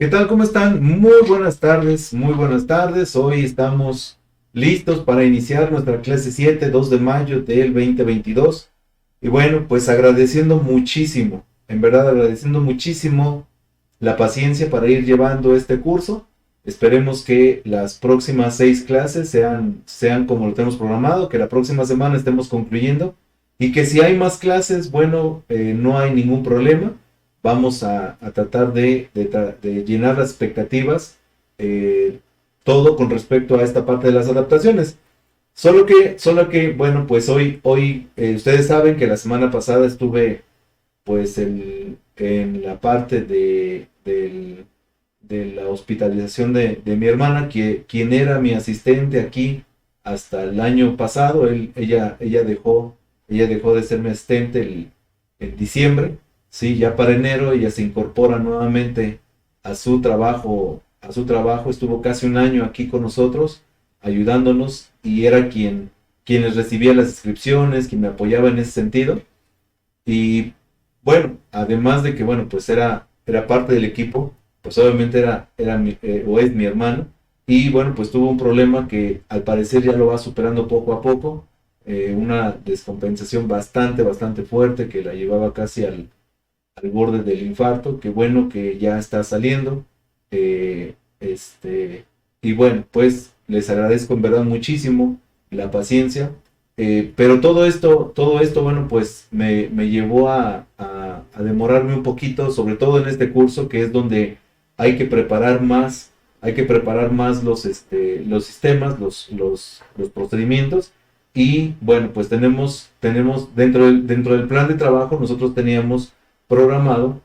¿Qué tal? ¿Cómo están? Muy buenas tardes, muy buenas tardes. Hoy estamos listos para iniciar nuestra clase 7, 2 de mayo del 2022. Y bueno, pues agradeciendo muchísimo, en verdad agradeciendo muchísimo la paciencia para ir llevando este curso. Esperemos que las próximas 6 clases sean como lo tenemos programado, que la próxima semana estemos concluyendo y que si hay más clases, bueno, no hay ningún problema. Vamos a tratar de llenar las expectativas, eh, todo con respecto a esta parte de las adaptaciones. Solo que bueno, pues hoy ustedes saben que la semana pasada estuve pues en la parte de la hospitalización de mi hermana, quien era mi asistente aquí hasta el año pasado. Ella dejó de ser mi asistente en diciembre. Sí, ya para enero ella se incorpora nuevamente a su trabajo. Estuvo casi un año aquí con nosotros, ayudándonos, y era quien les recibía las inscripciones, quien me apoyaba en ese sentido. Y bueno, además de que, bueno, pues era parte del equipo, pues obviamente o es mi hermano. Y bueno, pues tuvo un problema que al parecer ya lo va superando poco a poco, una descompensación bastante fuerte que la llevaba casi al borde del infarto. Que bueno que ya está saliendo. Y bueno, pues les agradezco en verdad muchísimo la paciencia. Pero todo esto, bueno, pues me llevó a demorarme un poquito, sobre todo en este curso, que es donde hay que preparar más los sistemas, los procedimientos. Y bueno, pues tenemos dentro del plan de trabajo, nosotros teníamos programado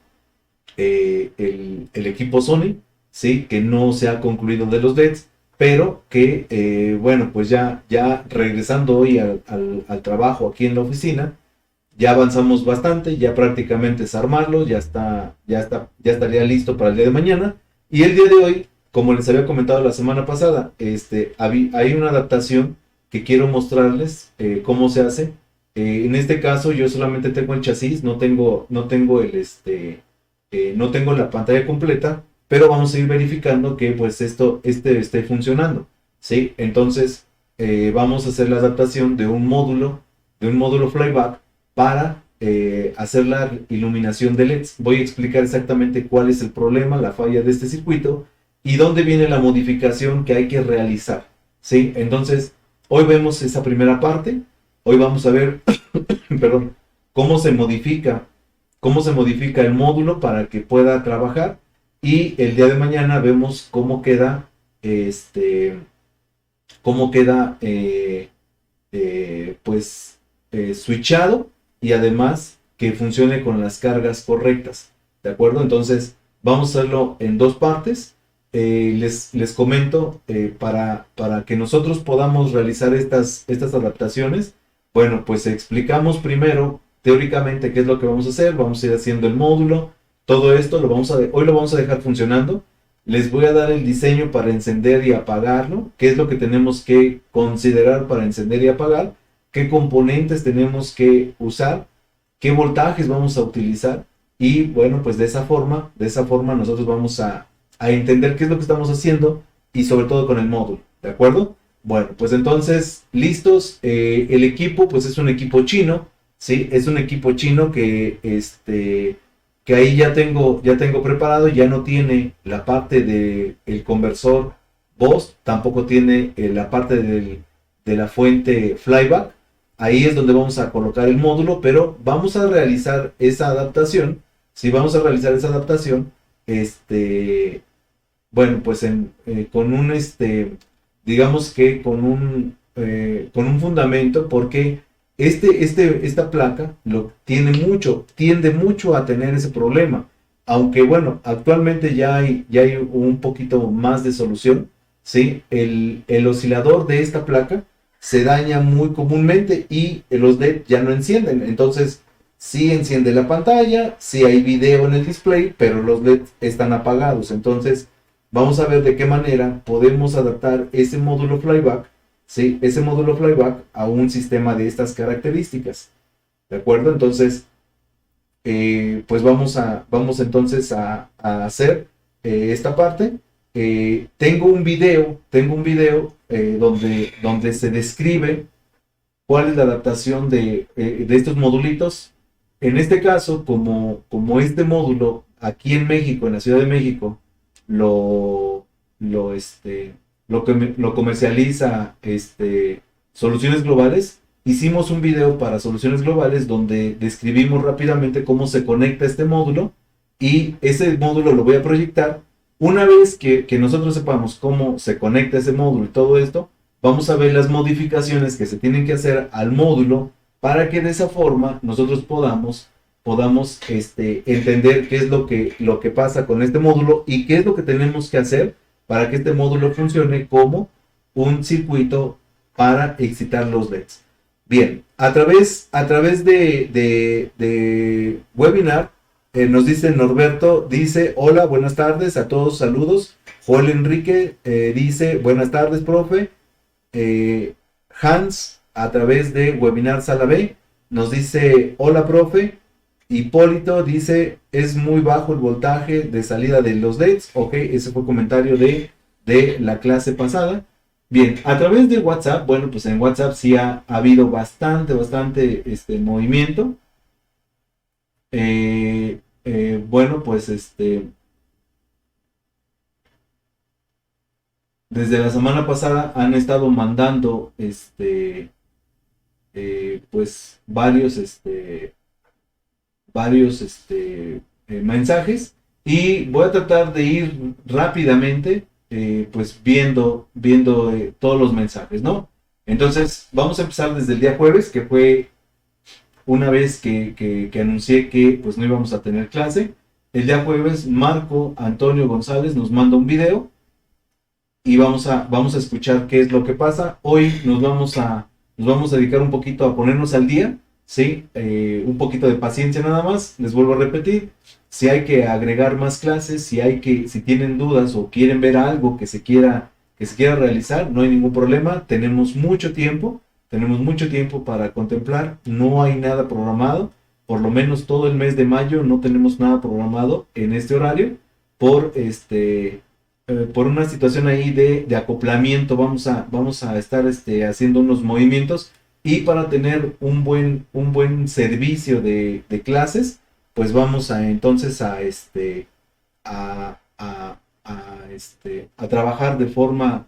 el equipo Sony, ¿sí? Que no se ha concluido de los LEDs, pero que, bueno, pues ya regresando hoy al trabajo aquí en la oficina, ya avanzamos bastante. Ya prácticamente es armarlo, ya estaría listo para el día de mañana. Y el día de hoy, como les había comentado la semana pasada, hay una adaptación que quiero mostrarles, cómo se hace. En este caso yo solamente tengo el chasis, no tengo la pantalla completa, pero vamos a ir verificando que pues esto esté funcionando, ¿sí? Entonces, vamos a hacer la adaptación de un módulo flyback para hacer la iluminación de LEDs. Voy a explicar exactamente cuál es el problema, la falla de este circuito y dónde viene la modificación que hay que realizar, ¿sí? Entonces, hoy vemos esa primera parte. Hoy vamos a ver, perdón, cómo se modifica, cómo se modifica el módulo para que pueda trabajar. Y el día de mañana vemos cómo queda, pues, switchado, y además que funcione con las cargas correctas. ¿De acuerdo? Entonces, vamos a hacerlo en dos partes. Les comento, para que nosotros podamos realizar estas adaptaciones. Bueno, pues explicamos primero teóricamente qué es lo que vamos a hacer. Vamos a ir haciendo el módulo. Todo esto hoy lo vamos a dejar funcionando. Les voy a dar el diseño para encender y apagarlo, qué es lo que tenemos que considerar para encender y apagar, qué componentes tenemos que usar, qué voltajes vamos a utilizar. Y bueno, pues de esa forma nosotros vamos a entender qué es lo que estamos haciendo, y sobre todo con el módulo. ¿De acuerdo? Bueno, pues entonces, listos. El equipo, pues es un equipo chino, ¿sí? Es un equipo chino que ahí ya tengo preparado. Ya no tiene la parte del conversor voz, tampoco tiene la parte de la fuente flyback. Ahí es donde vamos a colocar el módulo, pero vamos a realizar esa adaptación. Si vamos a realizar esa adaptación, bueno, pues digamos que con un fundamento, porque esta placa tiende mucho a tener ese problema. Aunque bueno, actualmente ya hay un poquito más de solución, ¿sí? El oscilador de esta placa se daña muy comúnmente y los LED ya no encienden. Entonces, sí enciende la pantalla, sí hay video en el display, pero los LED están apagados. Entonces, vamos a ver de qué manera podemos adaptar ese módulo flyback, ¿sí? Ese módulo flyback a un sistema de estas características. ¿De acuerdo? Entonces, pues vamos entonces a hacer esta parte. Tengo un video donde se describe cuál es la adaptación de estos modulitos. En este caso, como este módulo aquí en México, en la Ciudad de México, lo, lo, este, lo comercializa Soluciones Globales, hicimos un video para Soluciones Globales donde describimos rápidamente cómo se conecta este módulo, y ese módulo lo voy a proyectar. Una vez que nosotros sepamos cómo se conecta ese módulo y todo esto, vamos a ver las modificaciones que se tienen que hacer al módulo para que de esa forma nosotros podamos entender qué es lo que pasa con este módulo y qué es lo que tenemos que hacer para que este módulo funcione como un circuito para excitar los LEDs. Bien, a través de webinar, nos dice Norberto, dice, hola, buenas tardes a todos, saludos. Joel Enrique dice, buenas tardes, profe. Hans, a través de Webinar Sala B, nos dice, hola, profe. Hipólito dice, es muy bajo el voltaje de salida de los LEDs. Ok, ese fue el comentario de la clase pasada. Bien, a través de WhatsApp, bueno, pues en WhatsApp sí ha habido bastante movimiento. Bueno, pues desde la semana pasada han estado mandando pues varios mensajes, y voy a tratar de ir rápidamente pues viendo todos los mensajes, ¿no? Entonces vamos a empezar desde el día jueves, que fue una vez que anuncié que pues no íbamos a tener clase. El día jueves Marco Antonio González nos manda un video y vamos a escuchar qué es lo que pasa. Hoy nos vamos a dedicar un poquito a ponernos al día, ¿sí? Un poquito de paciencia nada más. Les vuelvo a repetir, si hay que agregar más clases, si tienen dudas o quieren ver algo que se quiera realizar, no hay ningún problema. Tenemos mucho tiempo para contemplar. No hay nada programado, por lo menos todo el mes de mayo no tenemos nada programado en este horario, por una situación ahí de acoplamiento. Vamos a estar haciendo unos movimientos, y para tener un buen servicio de clases, pues vamos entonces a trabajar de forma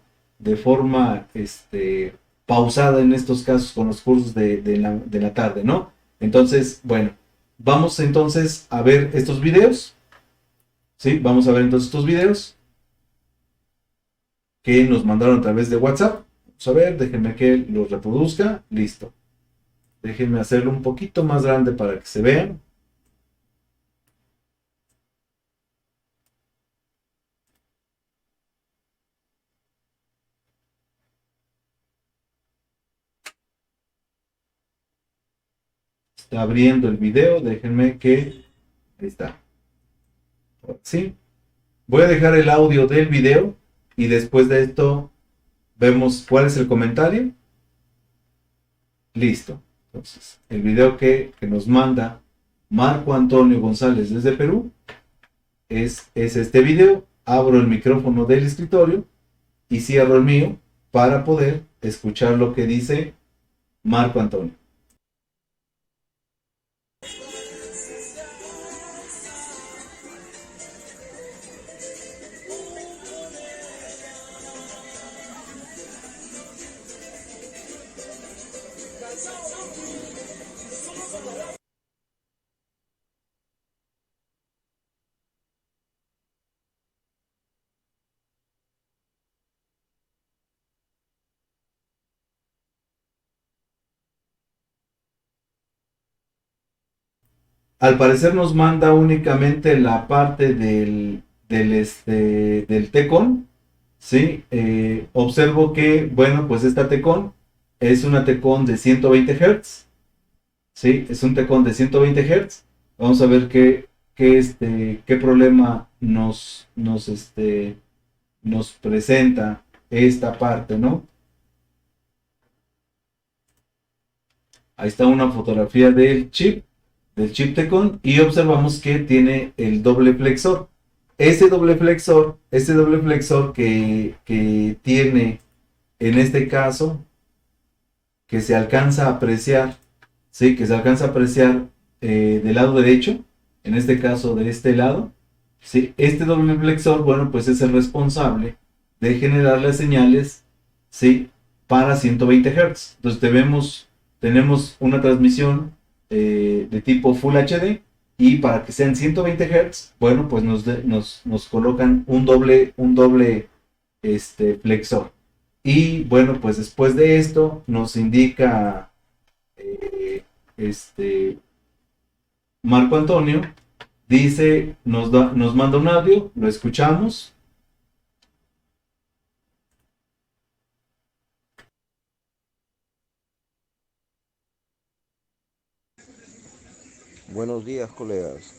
pausada en estos casos con los cursos de la tarde, ¿no? Entonces, bueno, vamos entonces a ver estos videos, ¿sí? Vamos a ver entonces estos videos que nos mandaron a través de WhatsApp. Vamos a ver, déjenme que los reproduzca. Listo. Déjenme hacerlo un poquito más grande para que se vean. Está abriendo el video, déjenme que... Ahí está. ¿Sí? Voy a dejar el audio del video y después de esto vemos cuál es el comentario. Listo. Entonces, el video que nos manda Marco Antonio González desde Perú es este video. Abro el micrófono del escritorio y cierro el mío para poder escuchar lo que dice Marco Antonio. Al parecer nos manda únicamente la parte del Tecon, ¿sí? Observo que, bueno, pues esta Tecon es una Tecon de 120 Hz, ¿sí? Es un Tecon de 120 Hz. Vamos a ver qué problema nos presenta esta parte, ¿no? Ahí está una fotografía del chip Tecon, y observamos que tiene el doble flexor. ese doble flexor que tiene en este caso, que se alcanza a apreciar, ¿sí? Que se alcanza a apreciar del lado derecho, en este caso de este lado, ¿sí? Este doble flexor, bueno, pues es el responsable de generar las señales, ¿sí? Para 120 Hz. Entonces tenemos una transmisión de tipo Full HD, y para que sean 120 Hz, bueno, pues nos colocan un doble flexor. Y bueno, pues después de esto nos indica eh, este Marco Antonio, dice, nos manda un audio, lo escuchamos. Buenos días, colegas.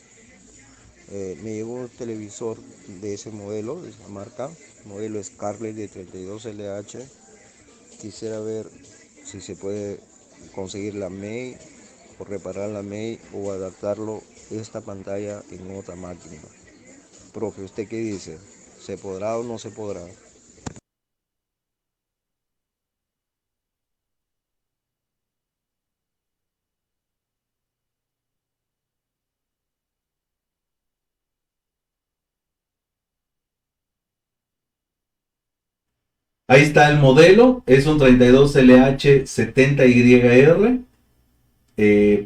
Me llegó un televisor de ese modelo, de esa marca, modelo Scarlett de 32LH. Quisiera ver si se puede conseguir la MEI o reparar la MEI o adaptarlo esta pantalla en otra máquina. Profe, ¿usted qué dice? ¿Se podrá o no se podrá? Ahí está el modelo, es un 32LH70YR.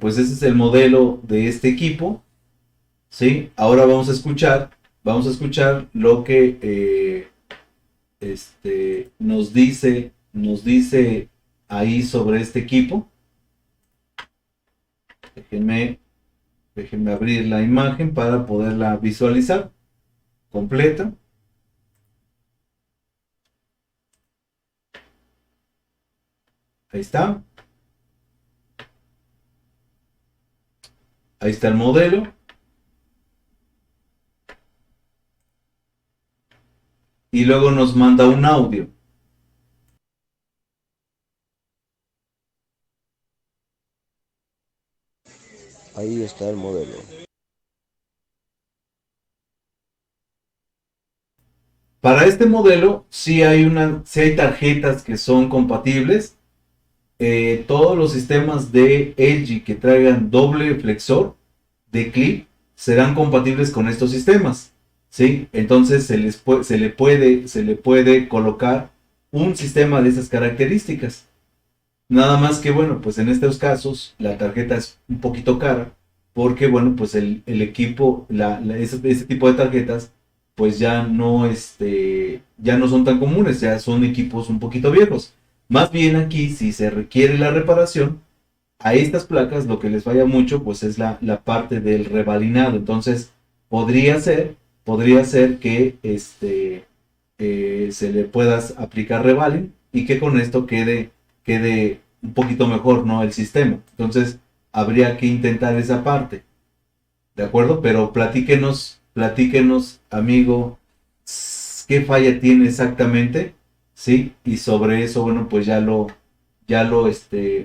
Pues ese es el modelo de este equipo, ¿sí? Ahora vamos a escuchar lo que nos dice ahí sobre este equipo. Déjenme, déjenme abrir la imagen para poderla visualizar completa. Ahí está. Ahí está el modelo. Y luego nos manda un audio. Ahí está el modelo. Para este modelo, sí hay tarjetas que son compatibles. Todos los sistemas de LG que traigan doble flexor de clip serán compatibles con estos sistemas, ¿sí? Entonces se le puede colocar un sistema de esas características. Nada más que, bueno, pues en estos casos la tarjeta es un poquito cara, porque, bueno, pues el equipo, ese tipo de tarjetas, pues ya no son tan comunes, ya son equipos un poquito viejos. Más bien aquí, si se requiere la reparación, a estas placas lo que les falla mucho, pues es la parte del rebalinado. Entonces, podría ser, podría ser que se le puedas aplicar rebalin y que con esto quede un poquito mejor, ¿no? El sistema. Entonces, habría que intentar esa parte, ¿de acuerdo? Pero platíquenos, amigo, qué falla tiene exactamente, ¿sí? Y sobre eso, bueno, pues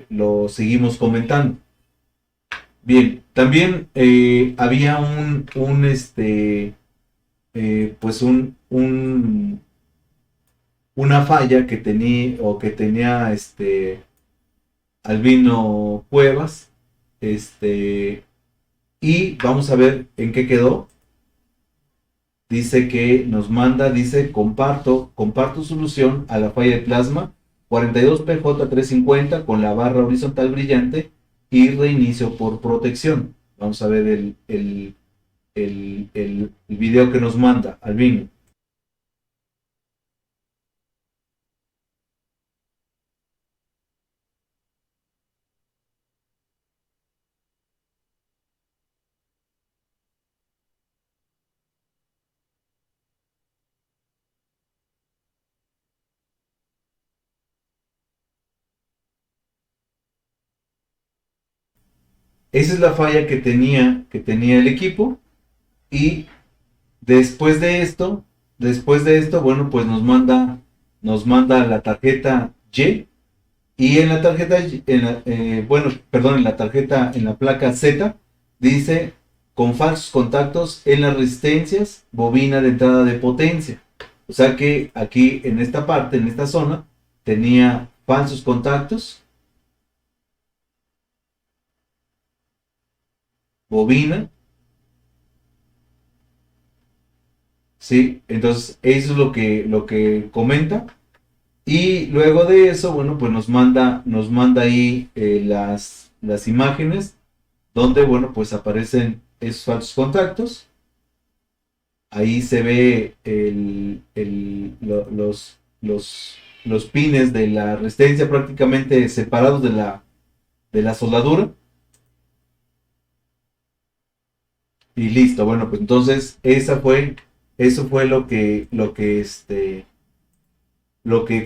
lo seguimos comentando. Bien, también había pues una falla que tenía Albino Cuevas, y vamos a ver en qué quedó. Dice que nos manda, dice, comparto solución a la falla de plasma 42PJ350 con la barra horizontal brillante y reinicio por protección. Vamos a ver el video que nos manda Albino. Esa es la falla que tenía el equipo. Y después de esto, bueno, pues nos manda la tarjeta Y. Y en la tarjeta, bueno, perdón, en la tarjeta, en la placa Z, dice con falsos contactos en las resistencias bobina de entrada de potencia. O sea que aquí en esta parte, en esta zona, tenía falsos contactos, bobina, ¿sí? Entonces eso es lo que comenta. Y luego de eso, bueno, pues nos manda ahí las imágenes donde, bueno, pues aparecen esos falsos contactos. Ahí se ve los pines de la resistencia prácticamente separados de la soldadura. Y listo, bueno, pues entonces eso fue lo que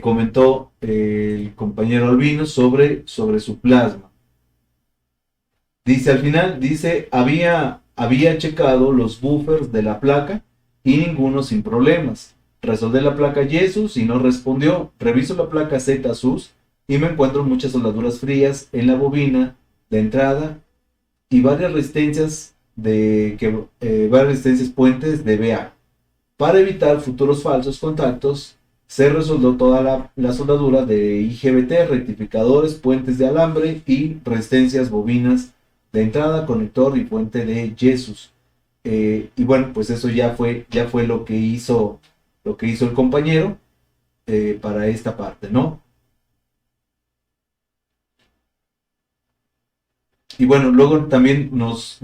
comentó el compañero Albino sobre su plasma. Dice al final, dice, había checado los buffers de la placa y ninguno sin problemas. Resolví la placa Jesus y no respondió. Reviso la placa Z-SUS y me encuentro muchas soldaduras frías en la bobina de entrada y varias resistencias puentes de BA. Para evitar futuros falsos contactos, se resoldó toda la soldadura de IGBT, rectificadores, puentes de alambre y resistencias bobinas de entrada, conector y puente de Jesus. Y bueno, pues eso ya fue lo que hizo el compañero para esta parte, ¿no? Y bueno, luego también nos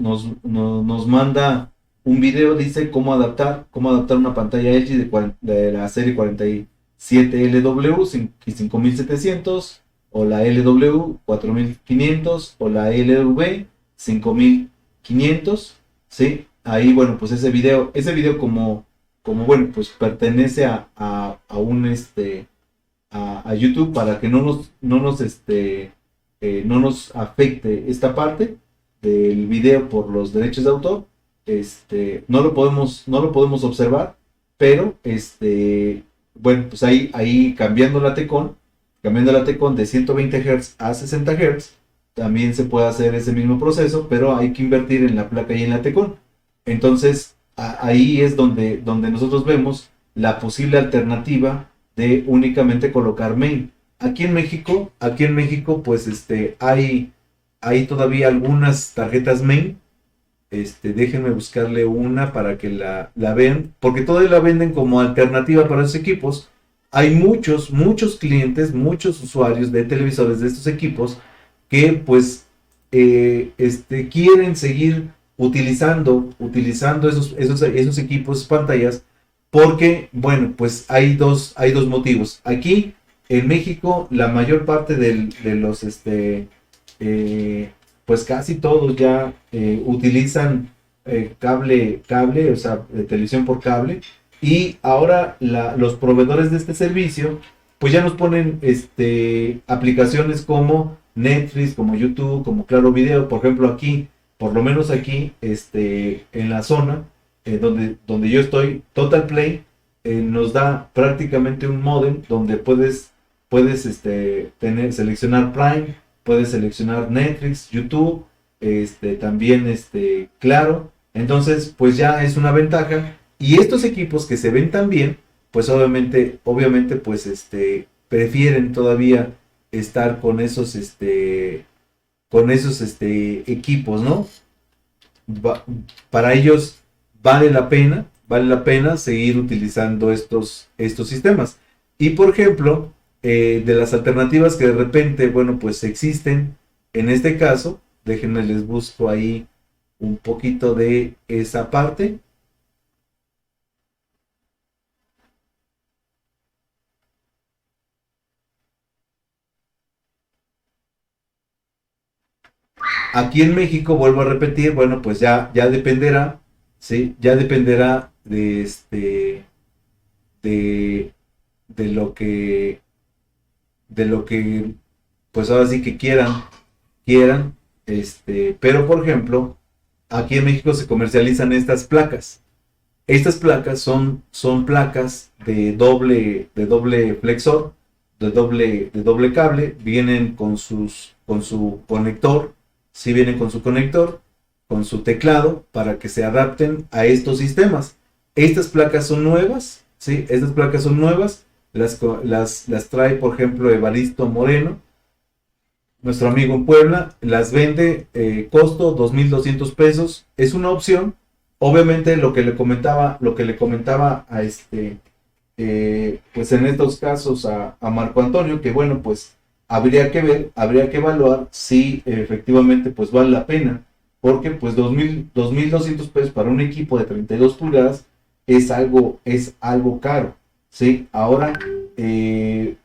manda un video, dice cómo adaptar una pantalla LG de la serie 47LW y 5700, o la LW 4500, o la LV 5500, ¿sí? Ahí, bueno, pues ese video como bueno, pues pertenece a YouTube para que no nos afecte esta parte del video por los derechos de autor. No lo podemos observar, pero bueno, pues ahí cambiando la Tecon de 120 Hz a 60 Hz, también se puede hacer ese mismo proceso, pero hay que invertir en la placa y en la Tecon. Entonces, ahí es donde nosotros vemos la posible alternativa de únicamente colocar main. Aquí en México, pues hay todavía algunas tarjetas main. Déjenme buscarle una para que la vean, porque todavía la venden como alternativa para esos equipos. Hay muchos clientes, muchos usuarios de televisores de estos equipos que pues quieren seguir utilizando esos equipos, pantallas, porque, bueno, pues hay dos motivos. Aquí en México, la mayor parte de los, pues casi todos ya utilizan cable, o sea, de televisión por cable. Y ahora los proveedores de este servicio, pues ya nos ponen aplicaciones como Netflix, como YouTube, como Claro Video. Por ejemplo, aquí, por lo menos aquí, en la zona donde yo estoy, Total Play nos da prácticamente un modem donde puedes seleccionar Prime, puedes seleccionar Netflix, YouTube, también Claro. Entonces, pues ya es una ventaja. Y estos equipos que se ven tan bien, pues obviamente, pues prefieren todavía estar con esos equipos, ¿no? Para ellos vale la pena seguir utilizando estos sistemas. Y por ejemplo, de las alternativas que de repente, bueno, pues existen, en este caso, déjenme les busco ahí un poquito de esa parte. Aquí en México, vuelvo a repetir, bueno, pues ya dependerá, ¿sí? Ya dependerá de, de lo que, pues ahora sí que quieran, pero por ejemplo, aquí en México se comercializan estas placas. Estas placas son placas de doble flexor, de doble cable. Vienen con su conector, sí vienen con su conector con su teclado para que se adapten a estos sistemas. Estas placas son nuevas, ¿sí? Estas placas son nuevas, las trae, por ejemplo, Evaristo Moreno, nuestro amigo en Puebla, las vende, costo 2,200 pesos, es una opción. Obviamente lo que le comentaba a pues en estos casos a Marco Antonio, que bueno, pues habría que ver, habría que evaluar si efectivamente pues vale la pena, porque pues 2,200 pesos para un equipo de 32 pulgadas es algo caro, ¿sí? Ahora,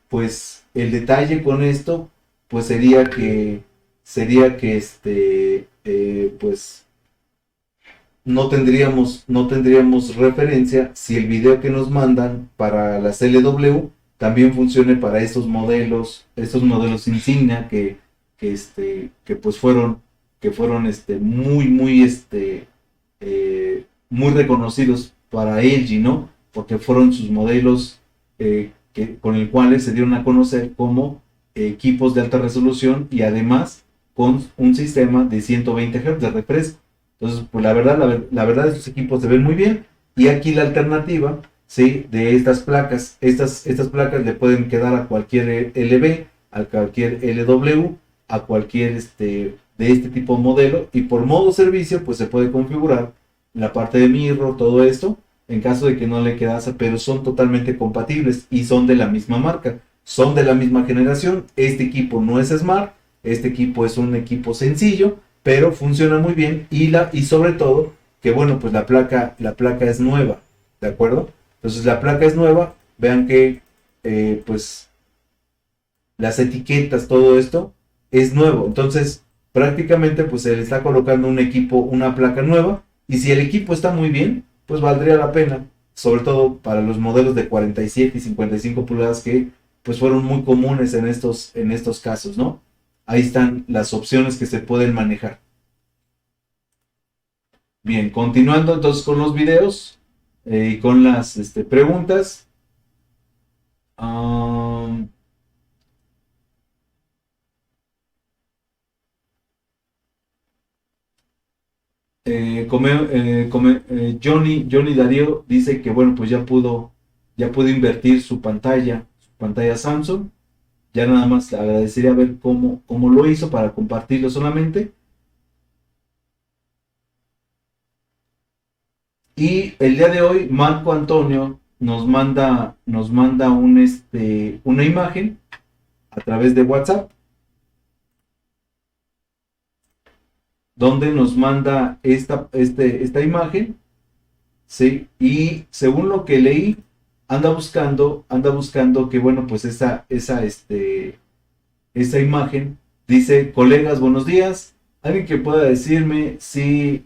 pues el detalle con esto, pues sería que pues no tendríamos referencia si el video que nos mandan para la CLW también funcione para estos modelos insignia que pues fueron muy reconocidos para LG, ¿no? Porque fueron sus modelos con el cuales se dieron a conocer como equipos de alta resolución y además con un sistema de 120 Hz de refresco. Entonces, pues la verdad estos equipos se ven muy bien. Y aquí la alternativa, ¿sí? De estas placas. Estas placas le pueden quedar a cualquier LB, a cualquier LW, a cualquier de este tipo de modelo. Y por modo servicio, pues se puede configurar la parte de mirror, todo esto, en caso de que no le quedase, pero son totalmente compatibles y son de la misma marca. Son de la misma generación. Este equipo no es Smart, este equipo es un equipo sencillo, pero funciona muy bien y sobre todo que bueno, pues la placa es nueva, ¿de acuerdo? Entonces la placa es nueva, vean que pues las etiquetas, todo esto es nuevo, entonces prácticamente pues se le está colocando una placa nueva, y si el equipo está muy bien, pues valdría la pena, sobre todo para los modelos de 47 y 55 pulgadas que pues fueron muy comunes en estos casos, ¿no? Ahí están las opciones que se pueden manejar. Bien, continuando entonces con los videos y con las preguntas. Um, Johnny Darío dice que bueno, pues ya pudo invertir su pantalla Samsung. Ya nada más le agradecería ver cómo lo hizo para compartirlo solamente. Y el día de hoy, Marco Antonio nos manda una imagen a través de WhatsApp, donde nos manda esta imagen, ¿sí? Y según lo que leí, anda buscando que, bueno, pues esa imagen dice: colegas, buenos días. Alguien que pueda decirme si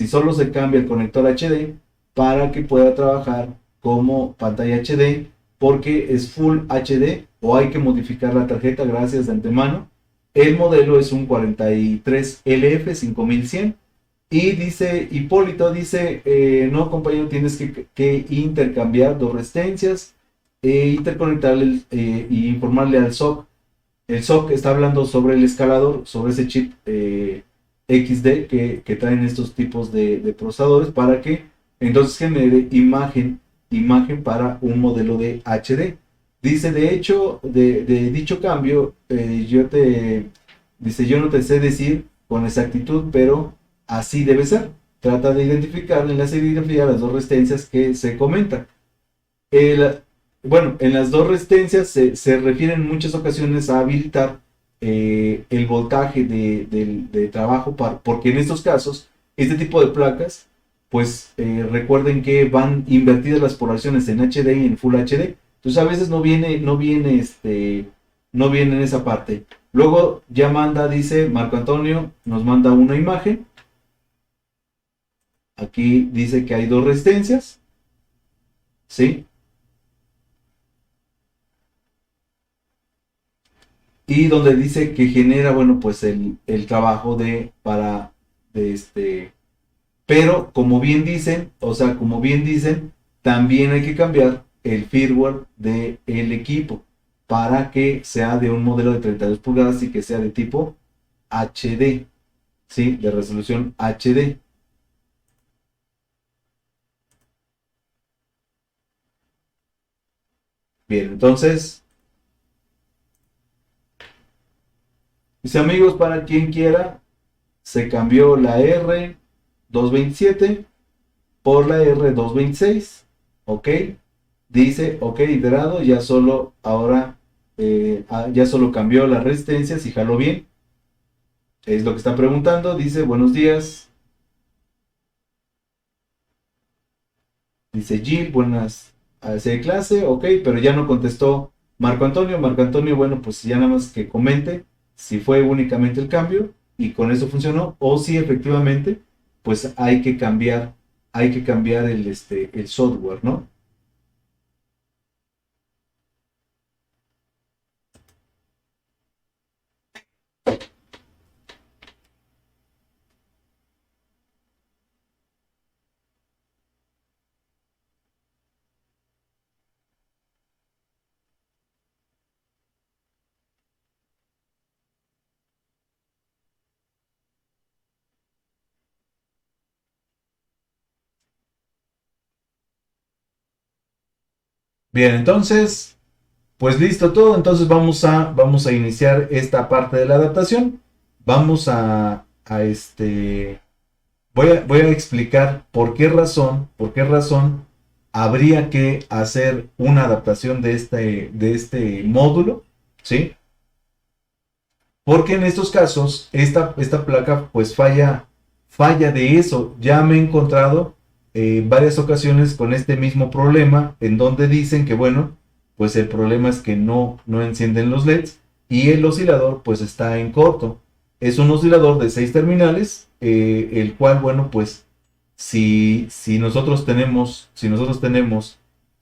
solo se cambia el conector HD para que pueda trabajar como pantalla HD, porque es Full HD, o hay que modificar la tarjeta. Gracias de antemano. El modelo es un 43LF5100. Y dice Hipólito, no compañero, tienes que intercambiar dos resistencias, interconectarle y informarle al SOC. El SOC está hablando sobre el escalador, sobre ese chip XD que traen estos tipos de procesadores, para que entonces genere imagen para un modelo de HD. Dice, de hecho, de dicho cambio, yo no te sé decir con exactitud, pero así debe ser. Trata de identificar en la serigrafía las dos resistencias que se comentan. Bueno, en las dos resistencias se refiere en muchas ocasiones a habilitar el voltaje de trabajo, porque en estos casos, este tipo de placas, pues recuerden que van invertidas las poblaciones en HD y en Full HD. Entonces a veces no viene en esa parte. Luego ya dice Marco Antonio, nos manda una imagen. Aquí dice que hay dos resistencias, ¿sí? Y donde dice que genera, bueno, pues el trabajo pero como bien dicen, también hay que cambiar el firmware del equipo para que sea de un modelo de 32 pulgadas y que sea de tipo HD. ¿sí? De resolución HD. Bien, entonces, mis amigos, para quien quiera, se cambió la R227 por la R226, ¿ok? Dice, ok, iterado, ya solo ahora, ya solo cambió las resistencias y jaló bien. Es lo que está preguntando. Dice, buenos días. Dice Jill, buenas de clase, ok, pero ya no contestó Marco Antonio. Marco Antonio, bueno, pues ya nada más que comente si fue únicamente el cambio y con eso funcionó, o si efectivamente, pues hay que cambiar el software, ¿no? Bien, entonces, pues listo todo, entonces vamos a iniciar esta parte de la adaptación. Vamos voy a explicar por qué razón habría que hacer una adaptación de este módulo, ¿sí? Porque en estos casos, esta placa pues falla de eso. Ya me he encontrado varias ocasiones con este mismo problema, en donde dicen que, bueno, pues el problema es que no encienden los LEDs y el oscilador pues está en corto. Es un oscilador de 6 terminales, el cual, bueno, pues si nosotros tenemos,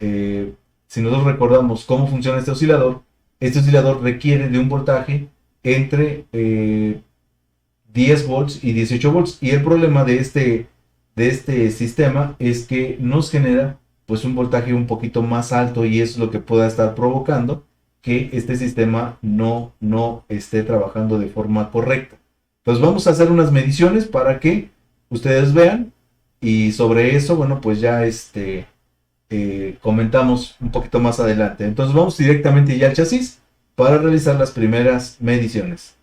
eh, si nosotros recordamos cómo funciona este oscilador requiere de un voltaje entre 10 volts y 18 volts. Y el problema de este sistema es que nos genera pues un voltaje un poquito más alto y eso es lo que pueda estar provocando que este sistema no esté trabajando de forma correcta. Entonces vamos a hacer unas mediciones para que ustedes vean y sobre eso, bueno, pues ya comentamos un poquito más adelante. Entonces vamos directamente ya al chasis para realizar las primeras mediciones.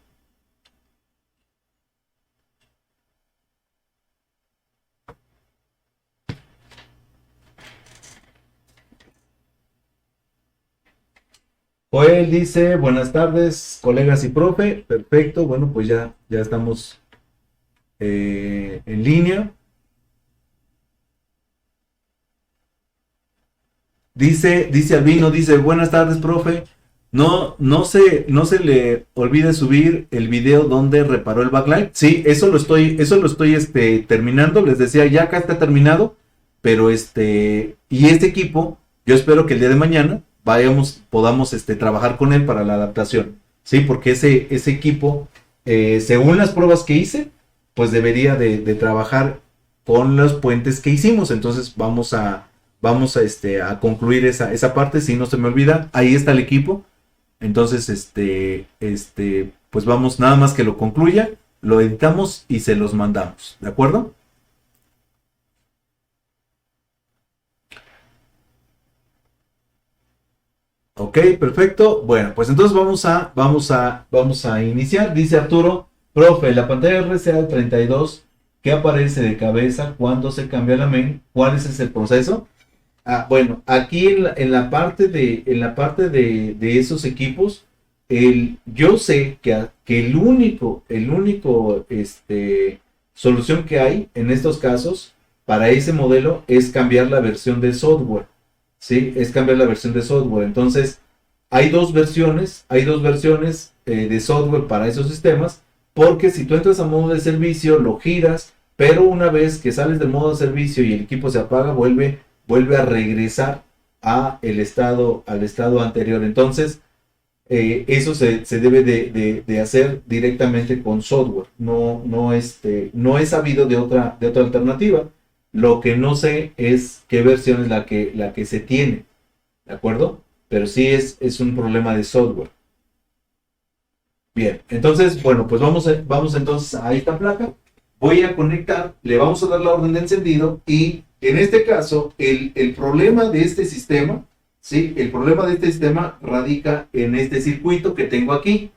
Joel dice, buenas tardes, colegas y profe. Perfecto, bueno, pues ya estamos en línea. Dice Albino, dice, buenas tardes, profe. No se le olvide subir el video donde reparó el backlight. Sí, eso lo estoy terminando. Les decía, ya acá está terminado. Pero y este equipo, yo espero que el día de mañana podamos trabajar con él para la adaptación. Sí, porque ese equipo, según las pruebas que hice, pues debería de trabajar con los puentes que hicimos. Entonces a concluir esa parte, si no se me olvida, ahí está el equipo. Entonces, pues vamos, nada más que lo concluya, lo editamos y se los mandamos, ¿de acuerdo? Ok, perfecto. Bueno, pues entonces vamos a iniciar. Dice Arturo, profe, la pantalla RCA 32, ¿qué aparece de cabeza cuando se cambia la main? ¿Cuál es ese proceso? Ah, bueno, aquí en la parte de esos equipos, yo sé que el único solución que hay en estos casos para ese modelo es cambiar la versión de software. ¿Sí? Es cambiar la versión de software. Entonces, hay dos versiones de software para esos sistemas, porque si tú entras a modo de servicio, lo giras, pero una vez que sales del modo de servicio y el equipo se apaga, vuelve a regresar al estado anterior. Entonces, eso se debe de hacer directamente con software. No he sabido de otra alternativa. Lo que no sé es qué versión es la que se tiene, ¿de acuerdo? Pero sí es un problema de software. Bien, entonces, bueno, pues vamos entonces a esta placa. Voy a conectar, le vamos a dar la orden de encendido y en este caso, el problema de este sistema, ¿sí? El problema de este sistema radica en este circuito que tengo aquí.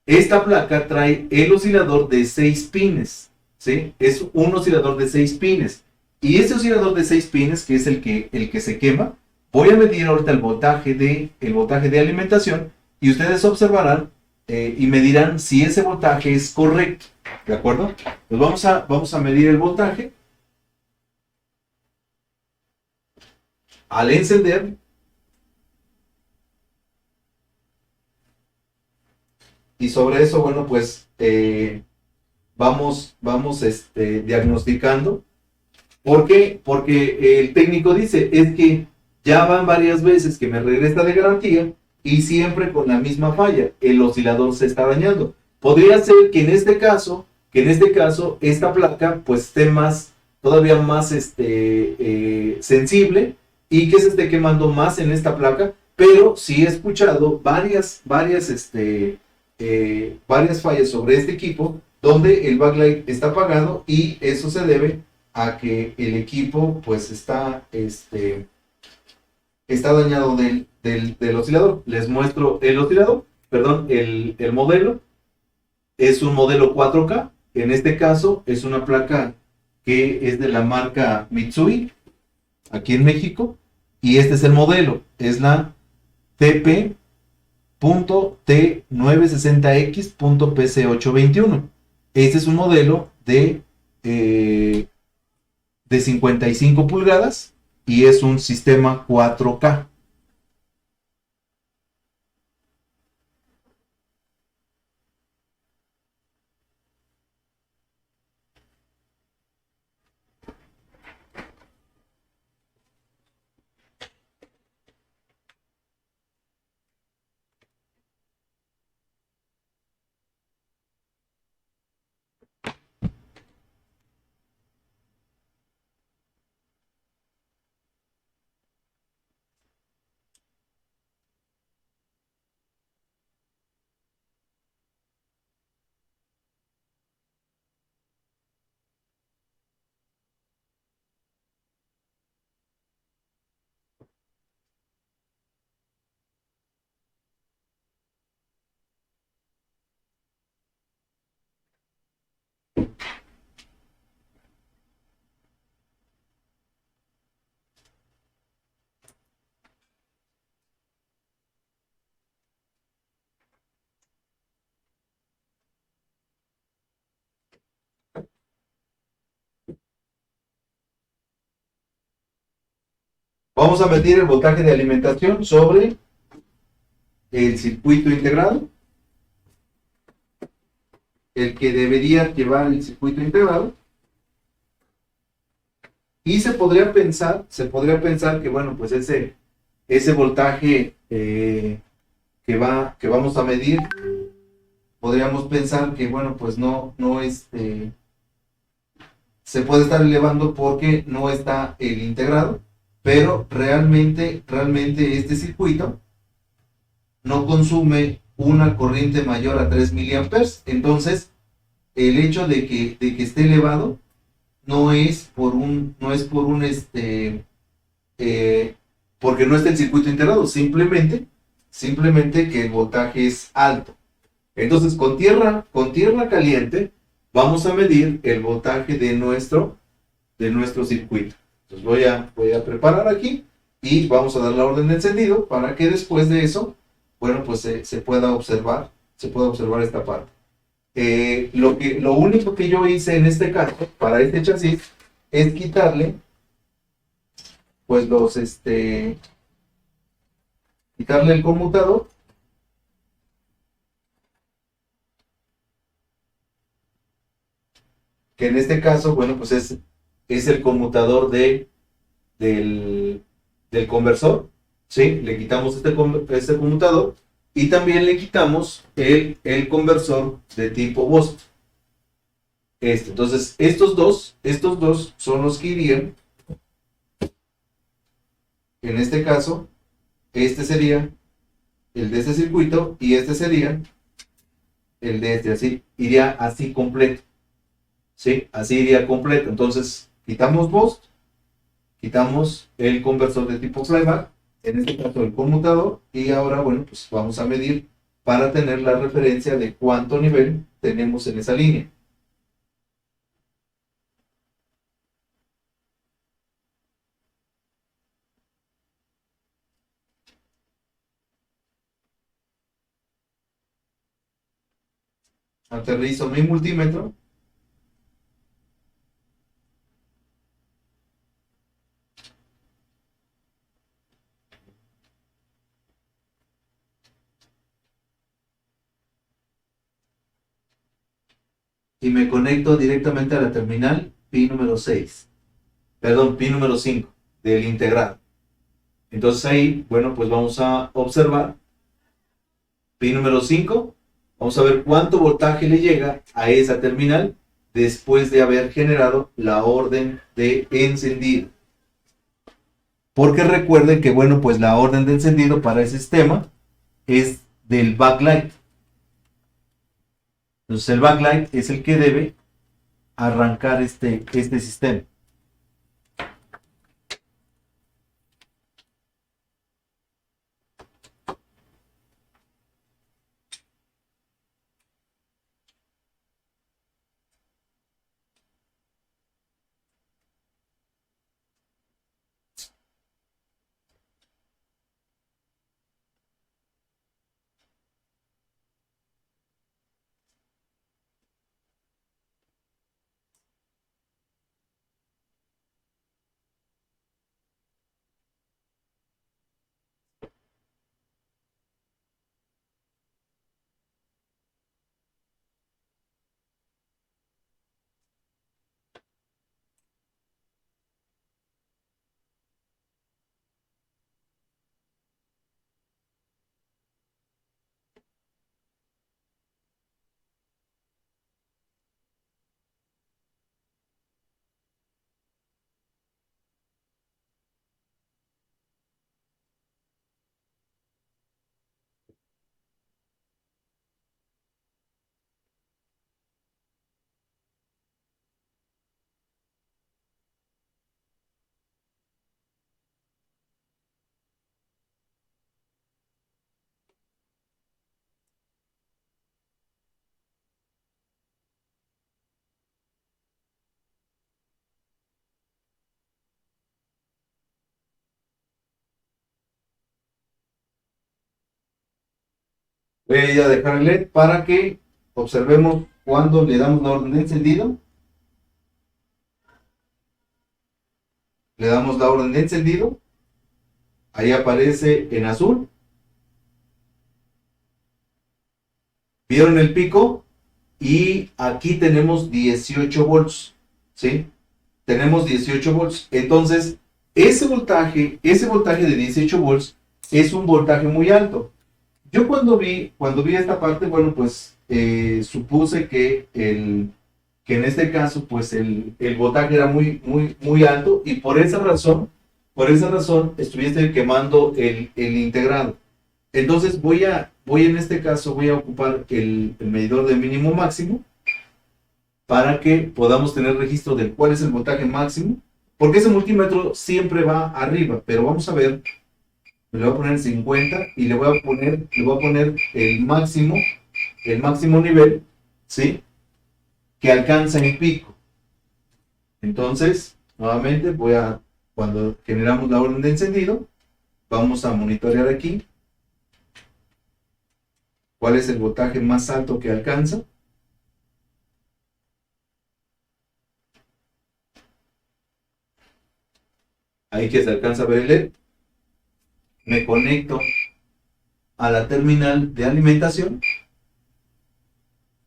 Esta placa trae el oscilador de 6 pines, ¿sí? Es un oscilador de 6 pines. Y ese oscilador de 6 pines, que es el que se quema, voy a medir ahorita el voltaje de alimentación y ustedes observarán y me dirán si ese voltaje es correcto, ¿de acuerdo? Pues vamos a medir el voltaje. Al encender, y sobre eso, bueno, pues vamos diagnosticando. ¿Por qué? Porque el técnico dice, es que ya van varias veces que me regresa de garantía y siempre con la misma falla, el oscilador se está dañando. Podría ser que en este caso esta placa pues esté todavía más sensible y que se esté quemando más en esta placa, pero sí he escuchado varias fallas sobre este equipo donde el backlight está apagado y eso se debe a que el equipo pues está dañado del oscilador. Les muestro el oscilador, perdón, el modelo. Es un modelo 4K. En este caso es una placa que es de la marca Mitsui, aquí en México. Y este es el modelo. Es la TP.T960X.PC821. Este es un modelo de 55 pulgadas y es un sistema 4K. Vamos a medir el voltaje de alimentación sobre el circuito integrado, el que debería llevar el circuito integrado. Y se podría pensar que, bueno, pues ese voltaje que vamos a medir, podríamos pensar que, bueno, pues no se puede estar elevando porque no está el integrado, pero realmente este circuito no consume una corriente mayor a 3 miliamperes. Entonces, el hecho de que esté elevado no es porque no está el circuito integrado, simplemente que el voltaje es alto. Entonces, con tierra caliente, vamos a medir el voltaje de nuestro circuito. Entonces, voy a preparar aquí y vamos a dar la orden de encendido para que después de eso, bueno, pues se pueda observar esta parte. Lo único que yo hice en este caso, para este chasis, es quitarle, pues quitarle el conmutador, que en este caso, bueno, pues es el conmutador del conversor, ¿sí? Le quitamos este conmutador y también le quitamos el conversor de tipo Boost. Entonces, estos dos son los que irían, en este caso, este sería el de este circuito y este sería el de este, así, iría así completo, ¿sí? Así iría completo. Entonces, quitamos boost, quitamos el conversor de tipo flyback, en este caso el conmutador, y ahora, bueno, pues vamos a medir para tener la referencia de cuánto nivel tenemos en esa línea. Aterrizo mi multímetro. Y me conecto directamente a la terminal pin número 6, perdón, pin número 5 del integrado. Entonces ahí, bueno, pues vamos a observar pin número 5, vamos a ver cuánto voltaje le llega a esa terminal después de haber generado la orden de encendido. Porque recuerden que, bueno, pues la orden de encendido para ese sistema es del backlight. Entonces el backlight es el que debe arrancar este sistema. Voy a ir a dejar el LED para que observemos cuando le damos la orden de encendido. Le damos la orden de encendido. Ahí aparece en azul. ¿Vieron el pico? Y aquí tenemos 18 volts. ¿Sí? Tenemos 18 volts. Entonces, ese voltaje de 18 volts es un voltaje muy alto. Yo cuando vi esta parte, bueno, pues supuse que en este caso, pues el voltaje era muy alto y por esa razón estuviese quemando el integrado. Entonces voy en este caso, voy a ocupar el medidor de mínimo máximo para que podamos tener registro de cuál es el voltaje máximo, porque ese multímetro siempre va arriba, pero vamos a ver, le voy a poner 50 y le voy a poner el máximo nivel, ¿sí? Que alcanza el pico. Entonces, nuevamente cuando generamos la orden de encendido, vamos a monitorear aquí cuál es el voltaje más alto que alcanza. Ahí que se alcanza a ver el LED. Me conecto a la terminal de alimentación.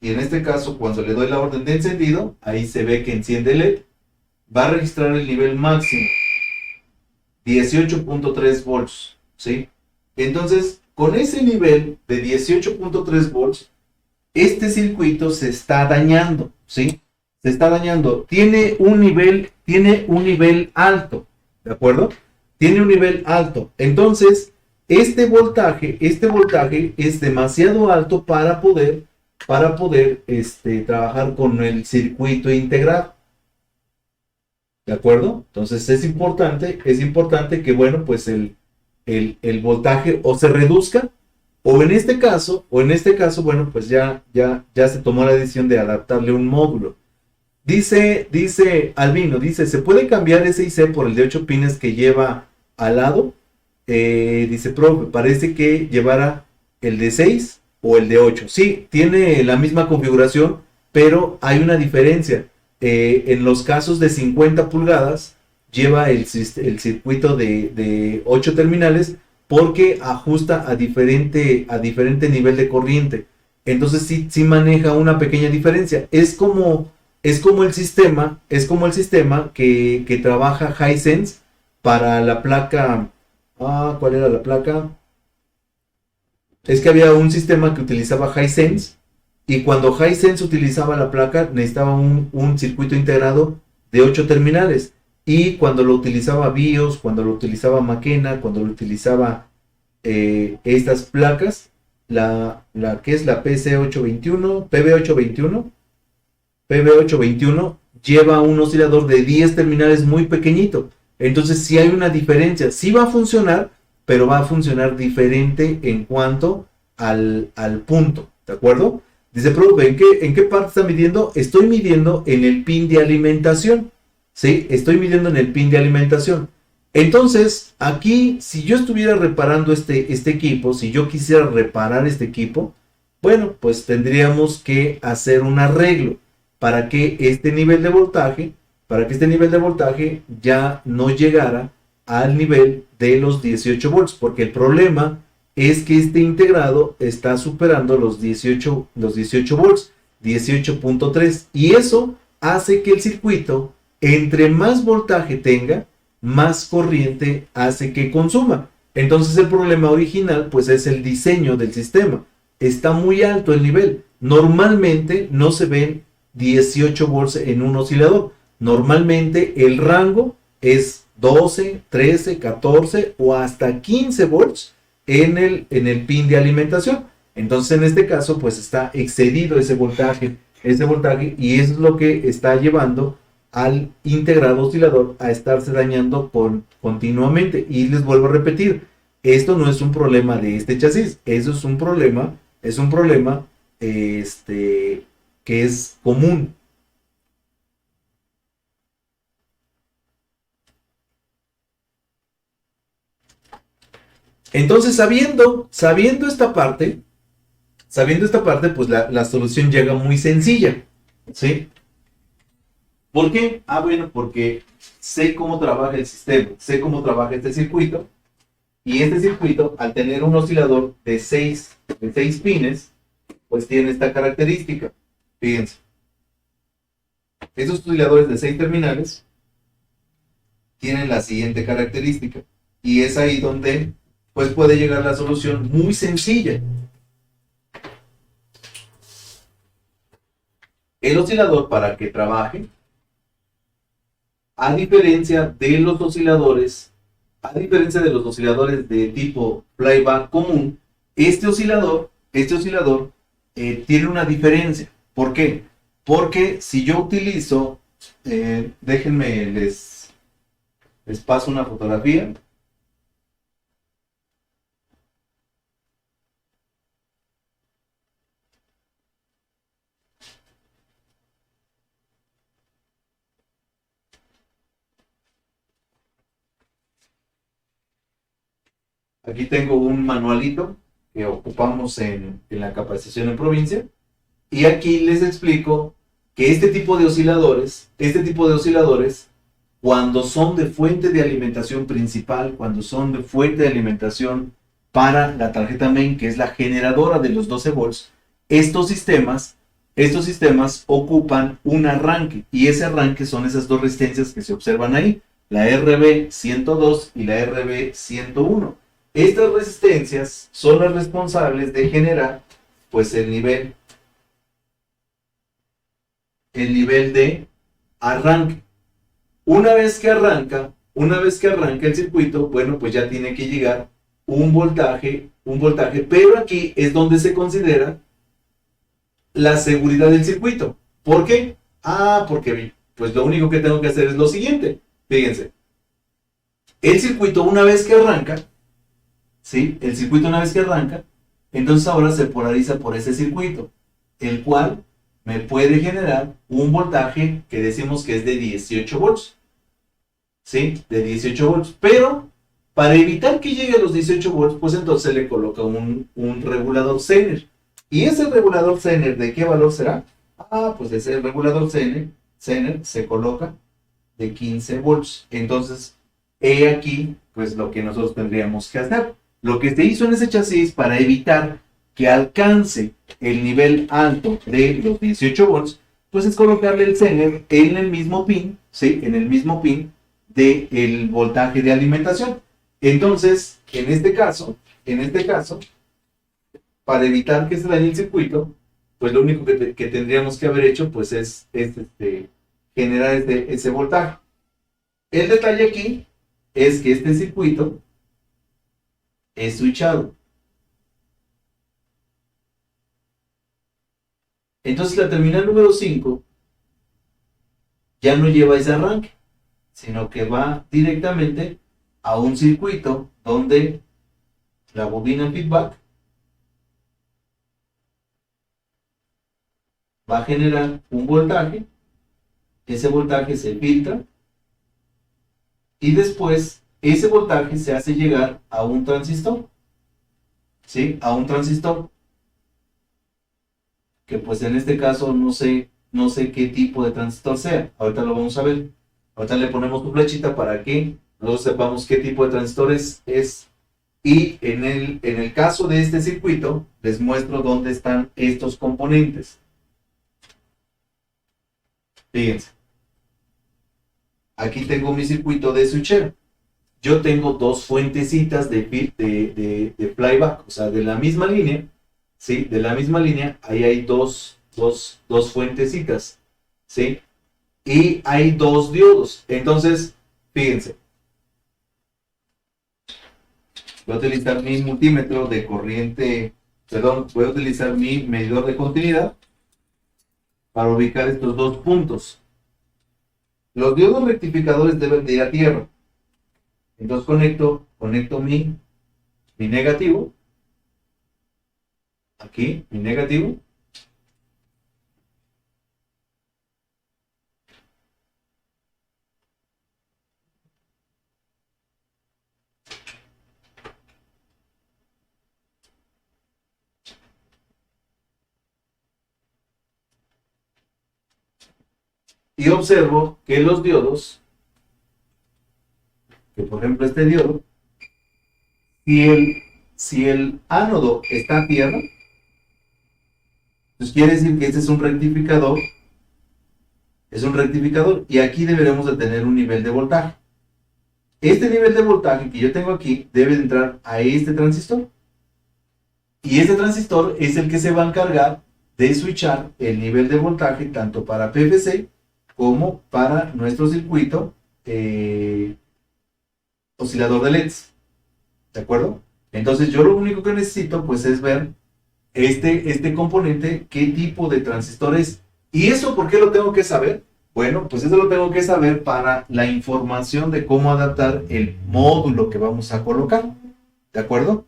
Y en este caso, cuando le doy la orden de encendido, ahí se ve que enciende el LED. Va a registrar el nivel máximo, 18.3 volts, ¿sí? Entonces, con ese nivel de 18.3 volts, este circuito se está dañando, ¿sí? Se está dañando. Tiene un nivel alto, ¿de acuerdo? Tiene un nivel alto. Entonces, este voltaje es demasiado alto para poder para poder trabajar con el circuito integrado. ¿De acuerdo? Entonces es importante que, bueno, pues el voltaje o se reduzca, o en este caso, bueno, pues ya se tomó la decisión de adaptarle un módulo. Dice Albino, dice, ¿se puede cambiar ese IC por el de 8 pines que lleva al lado? Dice, profe, parece que llevara el de 6 o el de 8. Sí, tiene la misma configuración, pero hay una diferencia. En los casos de 50 pulgadas, lleva el circuito de 8 terminales porque ajusta a diferente nivel de corriente. Entonces sí maneja una pequeña diferencia. Es como el sistema que trabaja Hisense para la placa. ¿Cuál era la placa? Es que había un sistema que utilizaba Hisense, y cuando Hisense utilizaba la placa necesitaba un circuito integrado de 8 terminales. Y cuando lo utilizaba BIOS, cuando lo utilizaba Makena, cuando lo utilizaba estas placas, la que es la PC821, PB821 lleva un oscilador de 10 terminales muy pequeñito. Entonces sí hay una diferencia. Sí va a funcionar, pero va a funcionar diferente en cuanto al punto. ¿De acuerdo? Dice, profe, ¿en qué parte está midiendo? Estoy midiendo en el pin de alimentación. ¿Sí? Estoy midiendo en el pin de alimentación. Entonces, aquí, si yo estuviera reparando este equipo, si yo quisiera reparar este equipo, bueno, pues tendríamos que hacer un arreglo para que este nivel de voltaje, ya no llegara al nivel de los 18 volts, porque el problema es que este integrado está superando los 18 volts, 18.3, y eso hace que el circuito, entre más voltaje tenga, más corriente hace que consuma. Entonces el problema original pues es el diseño del sistema. Está muy alto el nivel. Normalmente no se ven 18 volts en un oscilador. Normalmente el rango es 12, 13, 14 o hasta 15 volts en el pin de alimentación. Entonces en este caso pues está excedido ese voltaje, y eso es lo que está llevando al integrado oscilador a estarse dañando continuamente. Y les vuelvo a repetir, esto no es un problema de este chasis, eso es un problema que es común. Entonces, sabiendo esta parte, pues la solución llega muy sencilla, ¿sí? ¿Por qué? Bueno, porque sé cómo trabaja el sistema, sé cómo trabaja este circuito, y este circuito, al tener un oscilador de 6 pines, pues tiene esta característica. Fíjense, estos osciladores de 6 terminales tienen la siguiente característica, y es ahí donde pues puede llegar la solución muy sencilla. El oscilador, para que trabaje, a diferencia de los osciladores de tipo flyback común, este oscilador tiene una diferencia. ¿Por qué? Porque si yo utilizo, déjenme, les paso una fotografía. Aquí tengo un manualito que ocupamos en la capacitación en provincia, y aquí les explico que este tipo de osciladores, cuando son de fuente de alimentación principal, cuando son de fuente de alimentación para la tarjeta main, que es la generadora de los 12 volts, estos sistemas ocupan un arranque, y ese arranque son esas dos resistencias que se observan ahí, la RB102 y la RB101. Estas resistencias son las responsables de generar pues el nivel de arranque. Una vez que arranca el circuito, bueno, pues ya tiene que llegar un voltaje, pero aquí es donde se considera la seguridad del circuito. ¿Por qué? Porque pues lo único que tengo que hacer es lo siguiente. Fíjense, el circuito una vez que arranca, ¿sí? El circuito una vez que arranca, entonces ahora se polariza por ese circuito, el cual me puede generar un voltaje que decimos que es de 18 volts, ¿sí? De 18 volts, pero para evitar que llegue a los 18 volts, pues entonces le coloca un regulador Zener. ¿Y ese regulador Zener de qué valor será? Pues ese regulador Zener se coloca de 15 volts. Entonces, he aquí, pues lo que nosotros tendríamos que hacer. Lo que se hizo en ese chasis para evitar que alcance el nivel alto de los 18 volts, pues es colocarle el Zener en el mismo pin, ¿sí? En el mismo pin del voltaje de alimentación. Entonces, en este caso, para evitar que se dañe el circuito, pues lo único que tendríamos que haber hecho, pues es generar ese voltaje. El detalle aquí es que este circuito es switchado. Entonces la terminal número 5 ya no lleva ese arranque, sino que va directamente a un circuito donde la bobina feedback va a generar un voltaje, ese voltaje se filtra y después ese voltaje se hace llegar a un transistor, ¿sí? A un transistor que pues en este caso no sé qué tipo de transistor sea. Ahorita lo vamos a ver. Ahorita le ponemos una flechita para que nosotros sepamos qué tipo de transistor es. Y en el caso de este circuito, les muestro dónde están estos componentes. Fíjense, aquí tengo mi circuito de switchero. Yo tengo dos fuentecitas de flyback, o sea, de la misma línea, ¿sí? De la misma línea, ahí hay dos fuentecitas, ¿sí? Y hay dos diodos. Entonces, fíjense, voy a utilizar mi multímetro de corriente, perdón, voy a utilizar mi medidor de continuidad para ubicar estos dos puntos. Los diodos rectificadores deben de ir a tierra. Entonces conecto mi negativo, aquí, mi negativo, y observo que los diodos, que por ejemplo este diodo, si el ánodo está a tierra, pues quiere decir que este es un rectificador, y aquí deberemos de tener un nivel de voltaje. Este nivel de voltaje que yo tengo aquí debe de entrar a este transistor, y este transistor es el que se va a encargar de switchar el nivel de voltaje tanto para PFC como para nuestro circuito oscilador de LEDs. ¿De acuerdo? Entonces yo lo único que necesito pues es ver este componente, qué tipo de transistor es. ¿Y eso por qué lo tengo que saber? Bueno, pues eso lo tengo que saber para la información de cómo adaptar el módulo que vamos a colocar. ¿De acuerdo?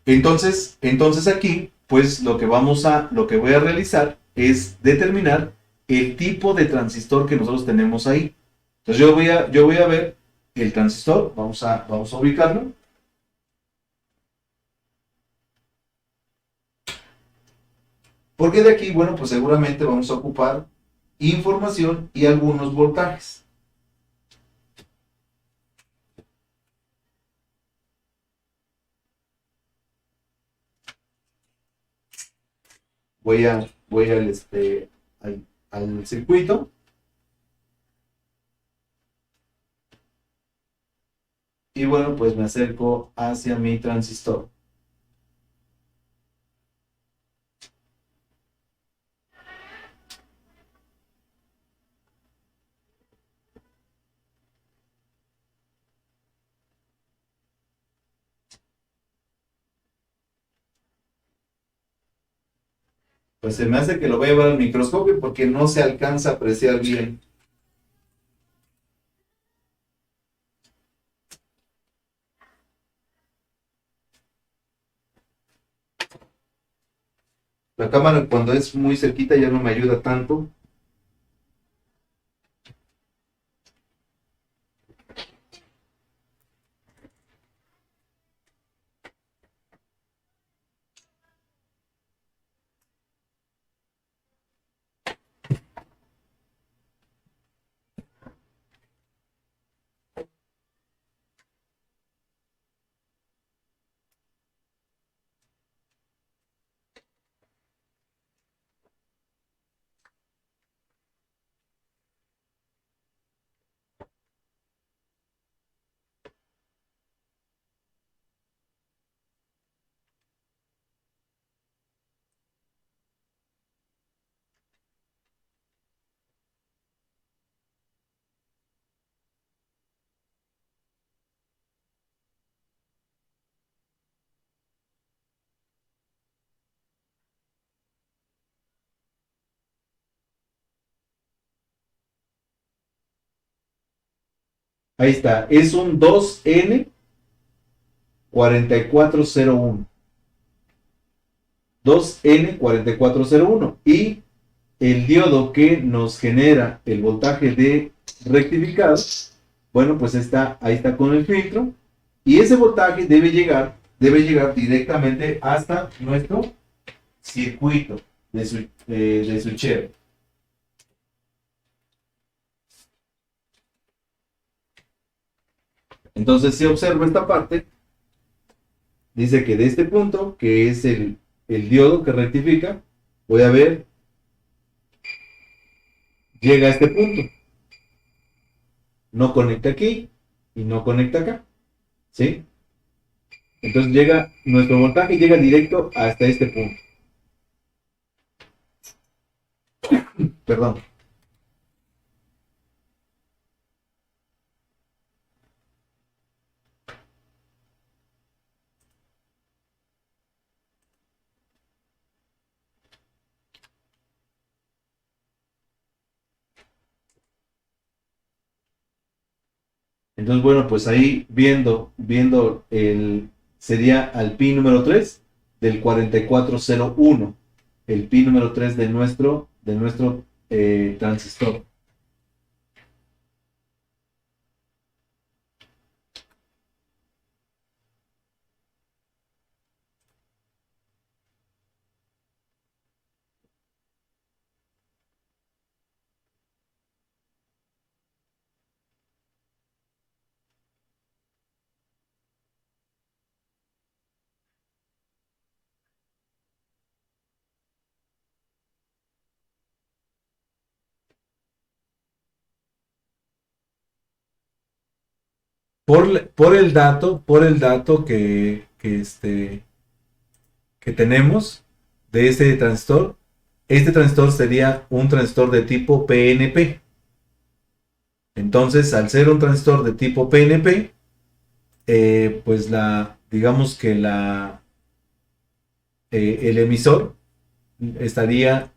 Entonces aquí, pues lo que voy a realizar es determinar el tipo de transistor que nosotros tenemos ahí. Entonces yo voy a ver el transistor, vamos a ubicarlo. Porque de aquí, bueno, pues seguramente vamos a ocupar información y algunos voltajes. Voy al circuito y bueno, pues me acerco hacia mi transistor. Pues se me hace que lo voy a llevar al microscopio porque no se alcanza a apreciar bien. La cámara cuando es muy cerquita ya no me ayuda tanto. Ahí está, es un 2N4401. 2N4401. Y el diodo que nos genera el voltaje de rectificado, bueno, pues está, ahí está con el filtro. Y ese voltaje debe llegar directamente hasta nuestro circuito de switcheo. Entonces, si observo esta parte, dice que de este punto, que es el diodo que rectifica, voy a ver, llega a este punto. No conecta aquí y no conecta acá. ¿Sí? Entonces llega, nuestro voltaje llega directo hasta este punto. Perdón. Entonces, bueno, pues ahí viendo sería al pin número 3 del 4401. El pin número 3 de nuestro transistor. Por el dato que tenemos de este transistor sería un transistor de tipo PNP. Entonces, al ser un transistor de tipo PNP, pues digamos que el emisor estaría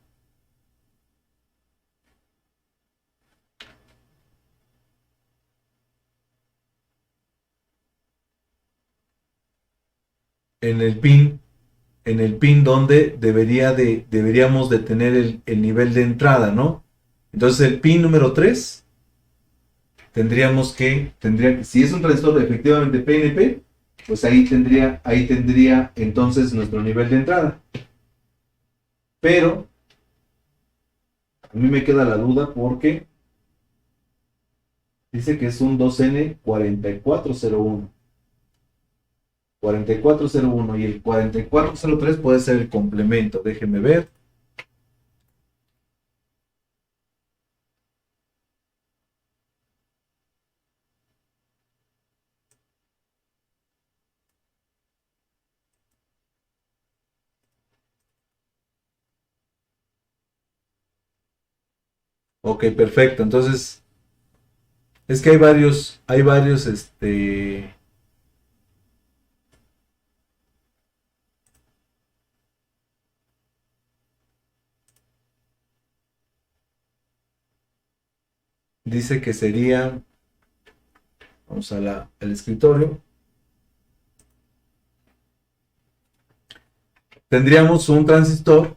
en el pin donde deberíamos de tener el nivel de entrada, ¿no? Entonces el pin número 3 si es un transistor efectivamente PNP, pues ahí tendría entonces nuestro nivel de entrada. Pero a mí me queda la duda porque dice que es un 2N4401. 4401 y el 4403 puede ser el complemento. Déjenme ver. Ok, perfecto. Entonces, es que hay varios. dice que sería, vamos al escritorio, tendríamos un transistor,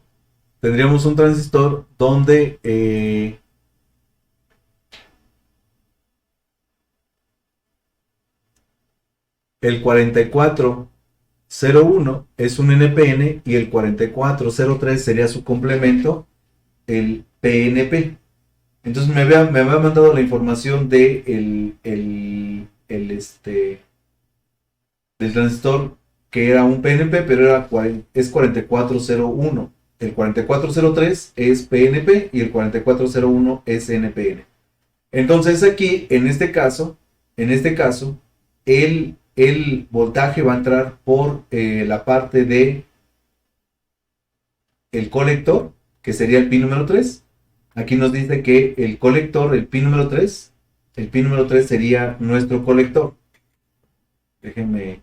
donde el 4401 es un NPN y el 4403 sería su complemento, el PNP. Entonces me había mandado la información de del transistor que era un PNP, pero es 4401. El 4403 es PNP y el 4401 es NPN. Entonces aquí, en este caso, el voltaje va a entrar por la parte de el colector, que sería el pin número 3. Aquí nos dice que el colector, el pin número 3 sería nuestro colector. Déjenme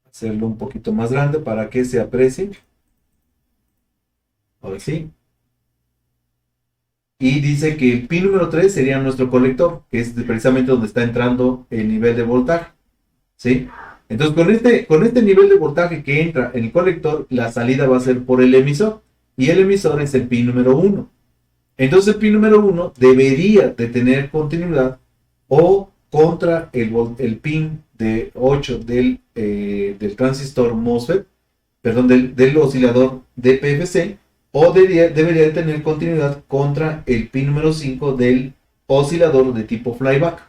hacerlo un poquito más grande para que se aprecie. Ahora sí. Y dice que el pin número 3 sería nuestro colector, que es precisamente donde está entrando el nivel de voltaje. ¿Sí? Entonces, con este nivel de voltaje que entra en el colector, la salida va a ser por el emisor. Y el emisor es el pin número 1. Entonces, el pin número 1 debería de tener continuidad o contra el pin de 8 del transistor MOSFET, perdón, del oscilador DPFC, o debería de tener continuidad contra el pin número 5 del oscilador de tipo flyback.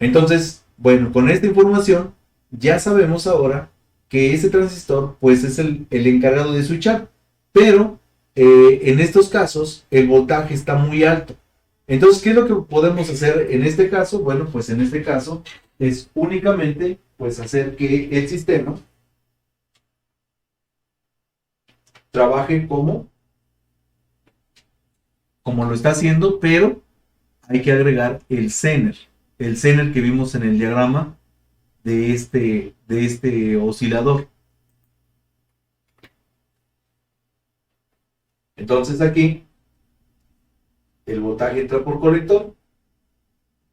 Entonces, bueno, con esta información ya sabemos ahora que ese transistor pues es el encargado de switchar, pero en estos casos el voltaje está muy alto. Entonces, ¿qué es lo que podemos hacer en este caso? Bueno, pues en este caso es únicamente pues hacer que el sistema trabaje como lo está haciendo, pero hay que agregar el Zener que vimos en el diagrama de este oscilador. Entonces aquí el voltaje entra por colector,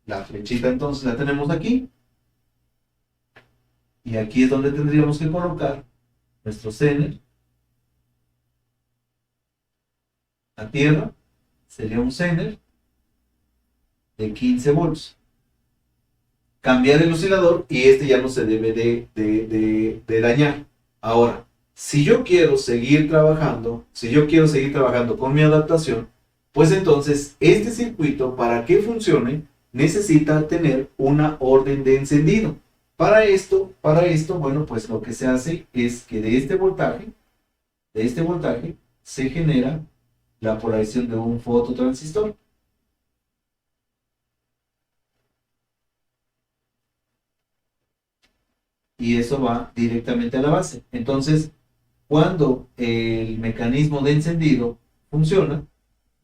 la flechita entonces la tenemos aquí, y aquí es donde tendríamos que colocar nuestro Zener. La tierra sería un Zener de 15 volts. Cambiar el oscilador y este ya no se debe de dañar. Ahora, si yo quiero seguir trabajando, con mi adaptación, pues entonces este circuito, para que funcione, necesita tener una orden de encendido. Para esto, bueno, pues lo que se hace es que de este voltaje, se genera la polarización de un fototransistor. Y eso va directamente a la base. Entonces, cuando el mecanismo de encendido funciona,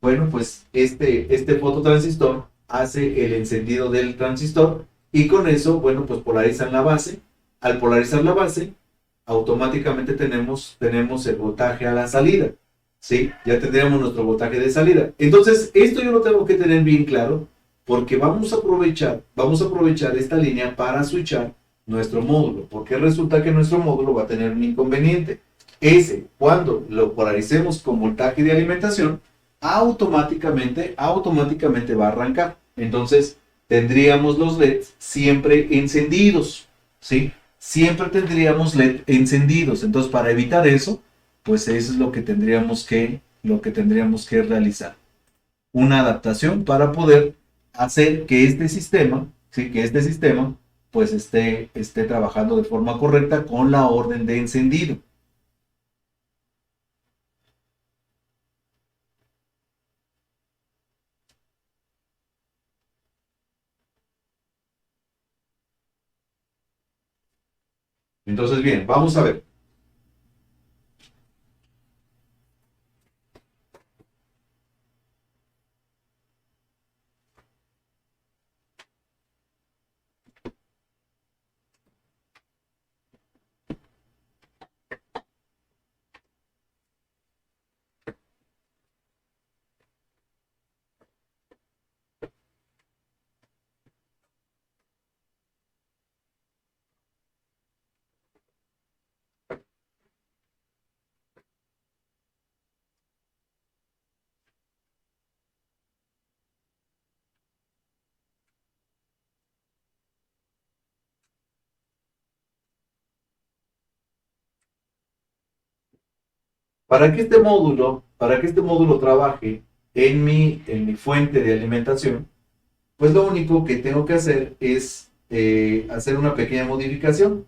bueno, pues este fototransistor hace el encendido del transistor y con eso, bueno, pues polarizan la base. Al polarizar la base, automáticamente tenemos el voltaje a la salida. ¿Sí? Ya tendríamos nuestro voltaje de salida. Entonces, esto yo lo tengo que tener bien claro porque vamos a aprovechar esta línea para switchar nuestro módulo, porque resulta que nuestro módulo va a tener un inconveniente. Ese, cuando lo polaricemos con voltaje de alimentación, automáticamente va a arrancar. Entonces, tendríamos los LEDs siempre encendidos, ¿sí? Siempre tendríamos LED encendidos. Entonces, para evitar eso, pues eso es lo que tendríamos que realizar. Una adaptación para poder hacer que este sistema, ¿sí? Que este sistema, pues esté trabajando de forma correcta con la orden de encendido. Entonces, bien, vamos a ver. para que este módulo trabaje en mi fuente de alimentación, pues lo único que tengo que hacer es hacer una pequeña modificación.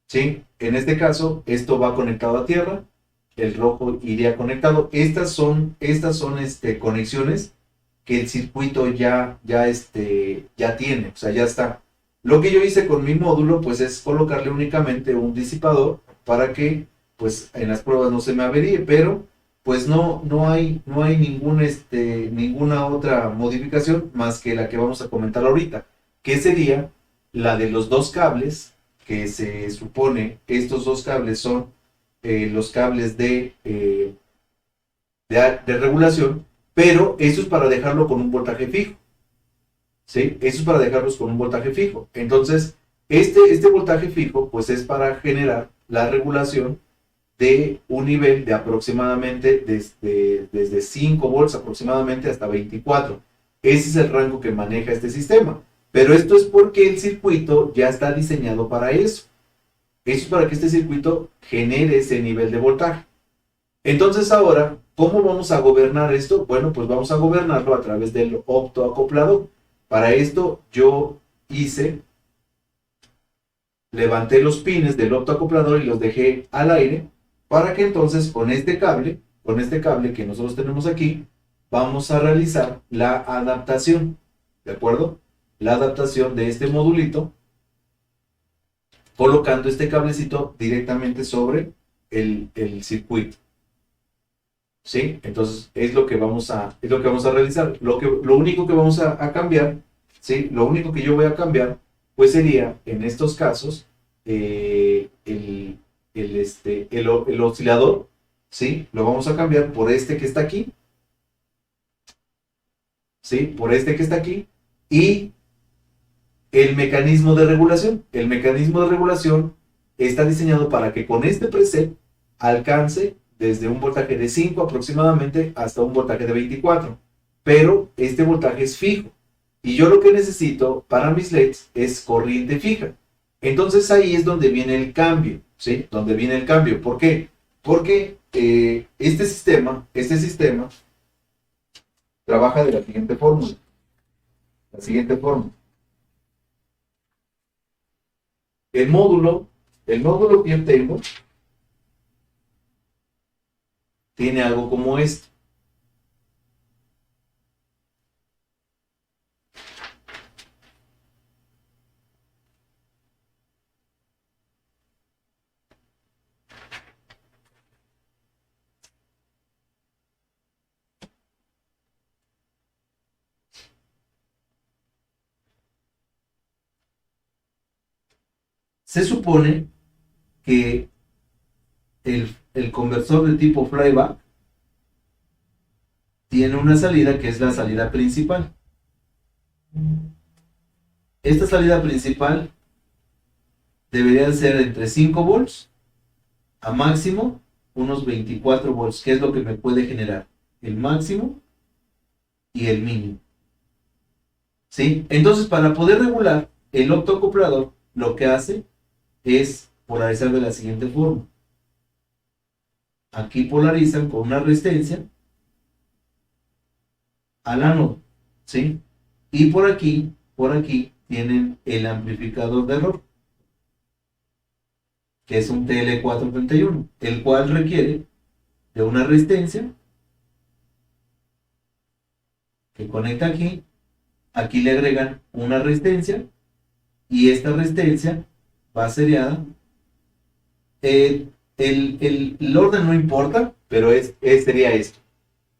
¿Sí? En este caso, esto va conectado a tierra, el rojo iría conectado. Estas son conexiones que el circuito ya tiene, o sea, ya está. Lo que yo hice con mi módulo, pues es colocarle únicamente un disipador para que, pues, en las pruebas no se me averíe, pero, pues, no hay ninguna otra modificación más que la que vamos a comentar ahorita, que sería la de los dos cables, que se supone estos dos cables son los cables de regulación, pero eso es para dejarlo con un voltaje fijo. ¿Sí? Eso es para dejarlos con un voltaje fijo. Entonces, este voltaje fijo, pues es para generar la regulación de un nivel de aproximadamente desde 5 volts aproximadamente hasta 24. Ese es el rango que maneja este sistema. Pero esto es porque el circuito ya está diseñado para eso. Eso es para que este circuito genere ese nivel de voltaje. Entonces ahora, ¿cómo vamos a gobernar esto? Bueno, pues vamos a gobernarlo a través del optoacoplador. Para esto yo levanté los pines del optoacoplador y los dejé al aire para que entonces con este cable que nosotros tenemos aquí, vamos a realizar la adaptación, ¿de acuerdo? La adaptación de este modulito, colocando este cablecito directamente sobre el circuito. ¿Sí? Entonces es lo que vamos a realizar. Lo único que vamos a cambiar, ¿sí? Lo único que yo voy a cambiar, pues sería, en estos casos, el oscilador, ¿sí? Lo vamos a cambiar por este que está aquí, ¿sí? Por este que está aquí, y el mecanismo de regulación. El mecanismo de regulación está diseñado para que con este preset alcance desde un voltaje de 5 aproximadamente hasta un voltaje de 24. Pero este voltaje es fijo. Y yo lo que necesito para mis LEDs es corriente fija. Entonces ahí es donde viene el cambio, ¿sí? Donde viene el cambio. ¿Por qué? Porque este sistema trabaja de la siguiente fórmula. La siguiente fórmula. El módulo que yo tengo tiene algo como esto. Se supone que el conversor de tipo flyback tiene una salida que es la salida principal. Esta salida principal debería ser entre 5 volts a máximo unos 24 volts, que es lo que me puede generar el máximo y el mínimo. ¿Sí? Entonces, para poder regular, el optoacoplador lo que hace es polarizar de la siguiente forma. Aquí polarizan con una resistencia al ánodo, ¿sí? Y por aquí tienen el amplificador de error, que es un TL431, el cual requiere de una resistencia que conecta aquí. Aquí le agregan una resistencia y esta resistencia va seriada. El orden no importa, pero sería esto.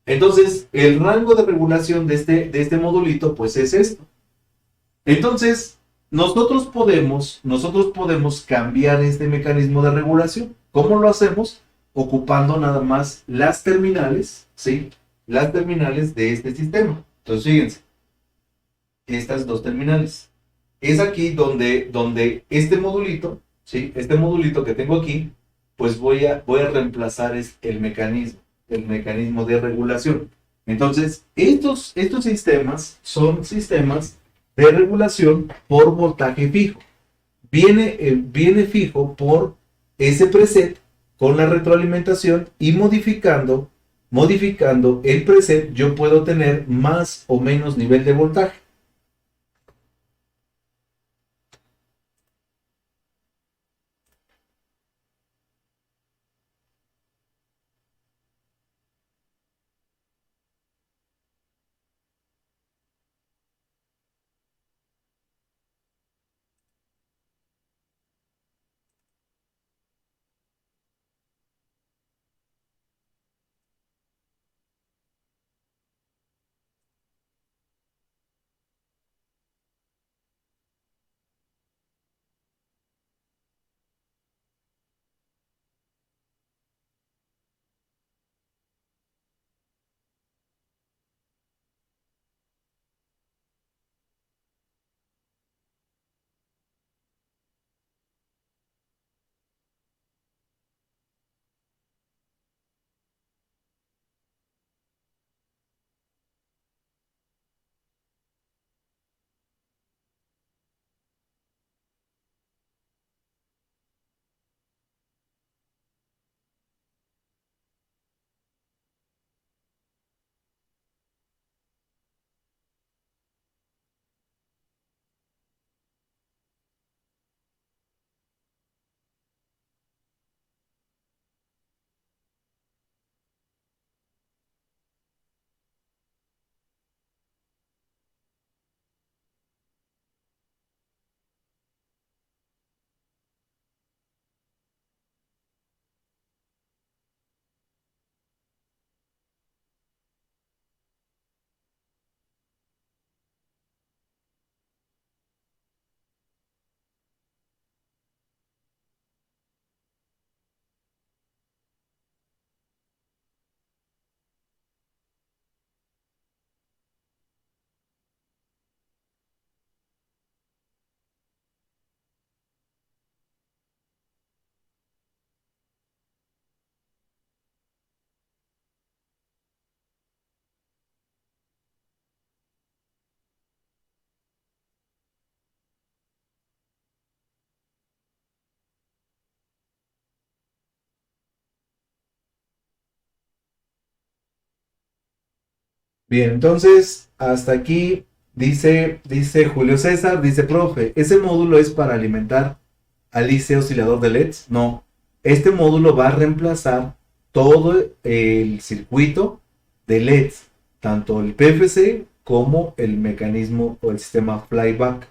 Entonces, el rango de regulación de este modulito, pues es esto. Entonces, nosotros podemos cambiar este mecanismo de regulación. ¿Cómo lo hacemos? Ocupando nada más las terminales, ¿sí? Las terminales de este sistema. Entonces, fíjense, estas dos terminales. Es aquí donde este modulito, ¿sí? Este modulito que tengo aquí, pues voy a reemplazar el mecanismo de regulación. Entonces, estos sistemas son sistemas de regulación por voltaje fijo. Viene fijo por ese preset con la retroalimentación y modificando el preset, yo puedo tener más o menos nivel de voltaje. Bien, entonces hasta aquí dice Julio César, dice profe, ¿ese módulo es para alimentar al IC oscilador de LEDs? No, este módulo va a reemplazar todo el circuito de LEDs, tanto el PFC como el mecanismo o el sistema flyback.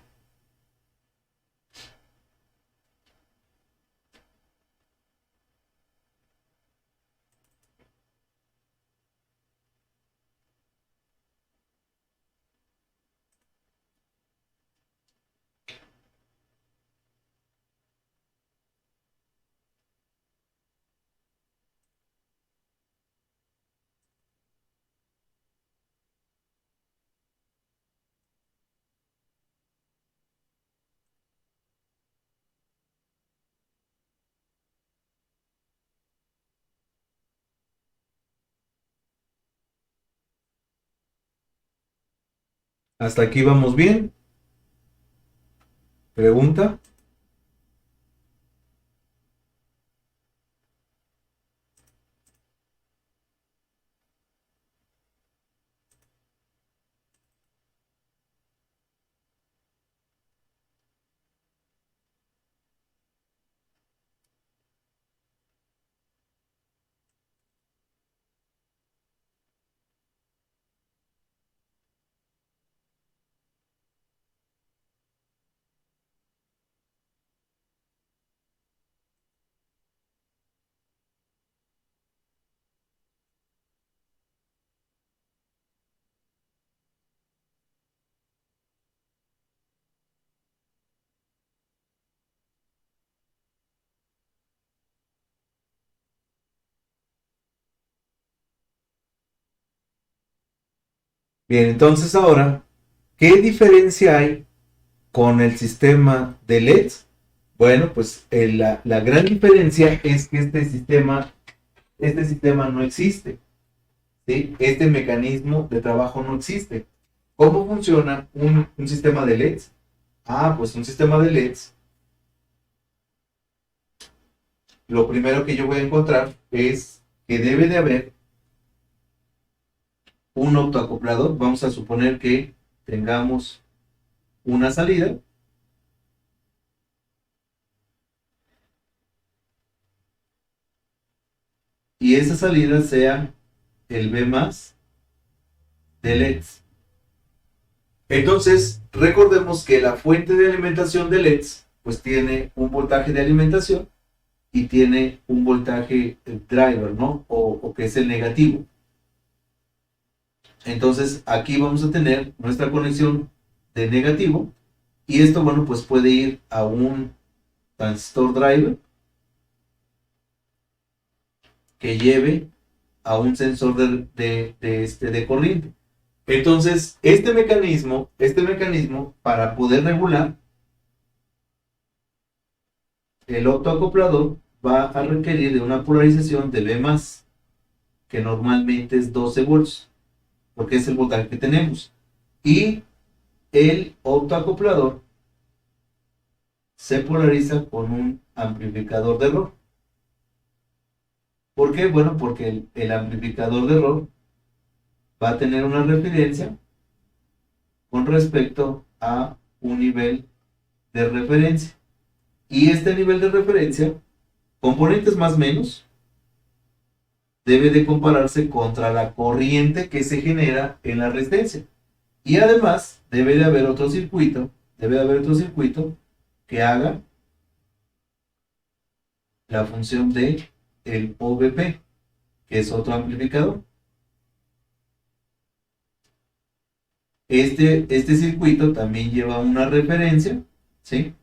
Hasta aquí vamos bien. Pregunta. Bien, entonces ahora, ¿qué diferencia hay con el sistema de LEDs? Bueno, pues la gran diferencia es que este sistema no existe, ¿sí? Este mecanismo de trabajo no existe. ¿Cómo funciona un sistema de LEDs? Ah, pues un sistema de LEDs lo primero que yo voy a encontrar es que debe de haber un autoacoplador. Vamos a suponer que tengamos una salida y esa salida sea el B más de LEDs. Entonces, recordemos que la fuente de alimentación de LEDs pues tiene un voltaje de alimentación y tiene un voltaje driver, ¿no? O que es el negativo. Entonces, aquí vamos a tener nuestra conexión de negativo y esto, bueno, pues puede ir a un transistor driver que lleve a un sensor de corriente. Entonces, este mecanismo para poder regular el autoacoplador va a requerir de una polarización de B+, que normalmente es 12 volts, porque es el voltaje que tenemos. Y el autoacoplador se polariza con un amplificador de error. ¿Por qué? Bueno, porque el amplificador de error va a tener una referencia con respecto a un nivel de referencia. Y este nivel de referencia, componentes más menos, debe de compararse contra la corriente que se genera en la resistencia. Y además debe de haber otro circuito que haga la función de el OVP, que es otro amplificador. Este circuito también lleva una referencia, ¿sí?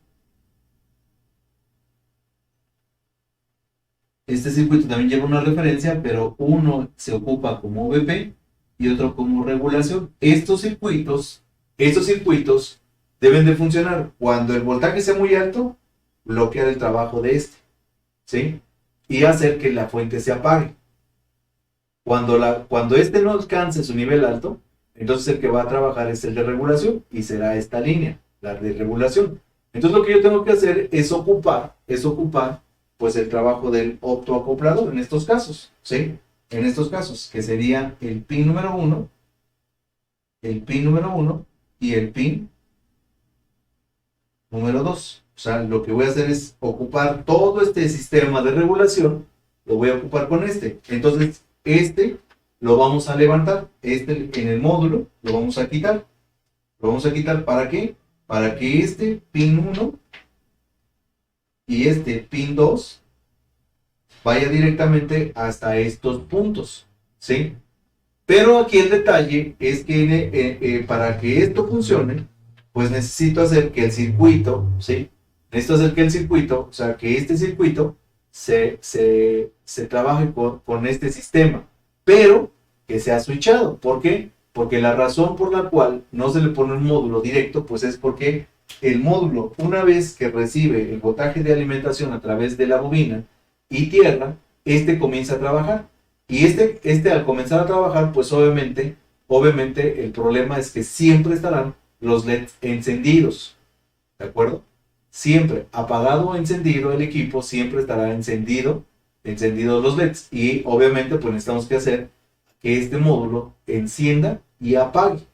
Este circuito también lleva una referencia, pero uno se ocupa como OVP y otro como regulación. Estos circuitos deben de funcionar cuando el voltaje sea muy alto, bloquear el trabajo de este, ¿sí? Y hacer que la fuente se apague. Cuando este no alcance su nivel alto, entonces el que va a trabajar es el de regulación y será esta línea, la de regulación. Entonces lo que yo tengo que hacer es ocupar pues el trabajo del optoacoplador en estos casos, ¿sí? En estos casos, que sería el pin número 1, el pin número 1 y el pin número 2. O sea, lo que voy a hacer es ocupar todo este sistema de regulación, lo voy a ocupar con este. Entonces, este lo vamos a levantar, este en el módulo lo vamos a quitar. ¿Lo vamos a quitar para qué? Para que este pin 1 y este pin 2 vaya directamente hasta estos puntos, ¿sí? Pero aquí el detalle es que para que esto funcione, pues necesito hacer que el circuito, ¿sí? Necesito hacer que el circuito, o sea, que este circuito se trabaje con este sistema, pero que sea switchado. ¿Por qué? Porque la razón por la cual no se le pone un módulo directo, pues es porque el módulo, una vez que recibe el voltaje de alimentación a través de la bobina y tierra, este comienza a trabajar. Y este al comenzar a trabajar, pues obviamente el problema es que siempre estarán los LEDs encendidos, ¿de acuerdo? Siempre, apagado o encendido el equipo, siempre estará encendidos los LEDs. Y obviamente pues necesitamos que hacer que este módulo encienda y apague.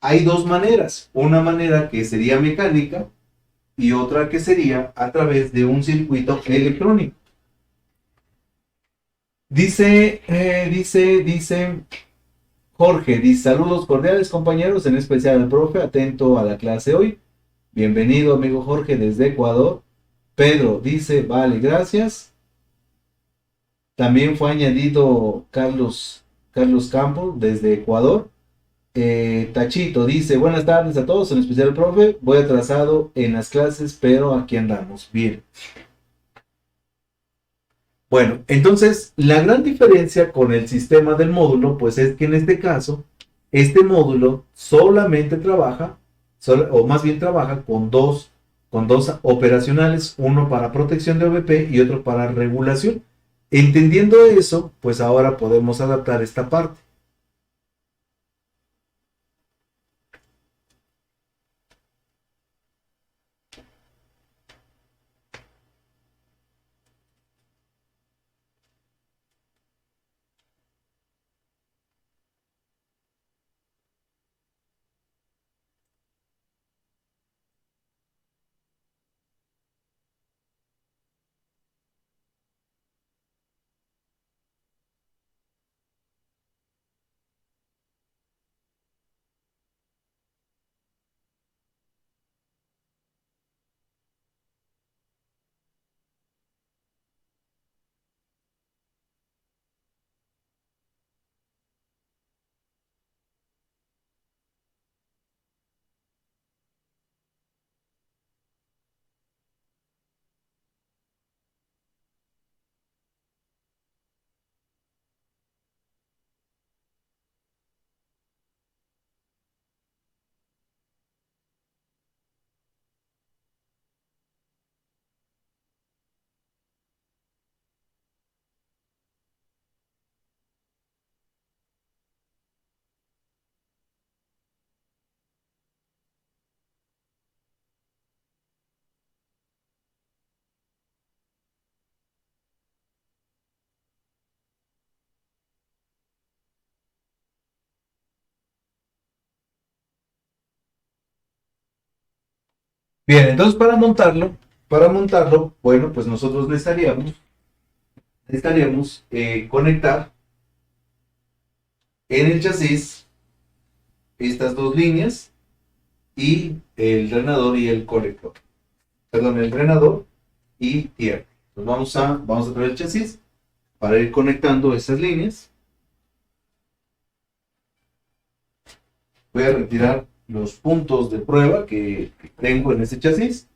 Hay dos maneras, una manera que sería mecánica y otra que sería a través de un circuito electrónico. Dice Jorge, dice saludos cordiales compañeros, en especial al profe, atento a la clase hoy. Bienvenido amigo Jorge desde Ecuador. Pedro dice, vale, gracias. También fue añadido Carlos Campos desde Ecuador. Tachito dice, buenas tardes a todos, en especial al profe. Voy atrasado en las clases, pero aquí andamos. Bien. Bueno, entonces la gran diferencia con el sistema del módulo, pues es que en este caso, este módulo solamente trabaja, o más bien trabaja con dos operacionales, uno para protección de OVP y otro para regulación. Entendiendo eso, pues ahora podemos adaptar esta parte. Bien, entonces para montarlo, bueno, pues nosotros necesitaríamos conectar en el chasis estas dos líneas y el drenador y el colector. Perdón, el drenador y tierra. Entonces vamos a traer el chasis para ir conectando esas líneas. Voy a retirar los puntos de prueba que tengo en este chasis.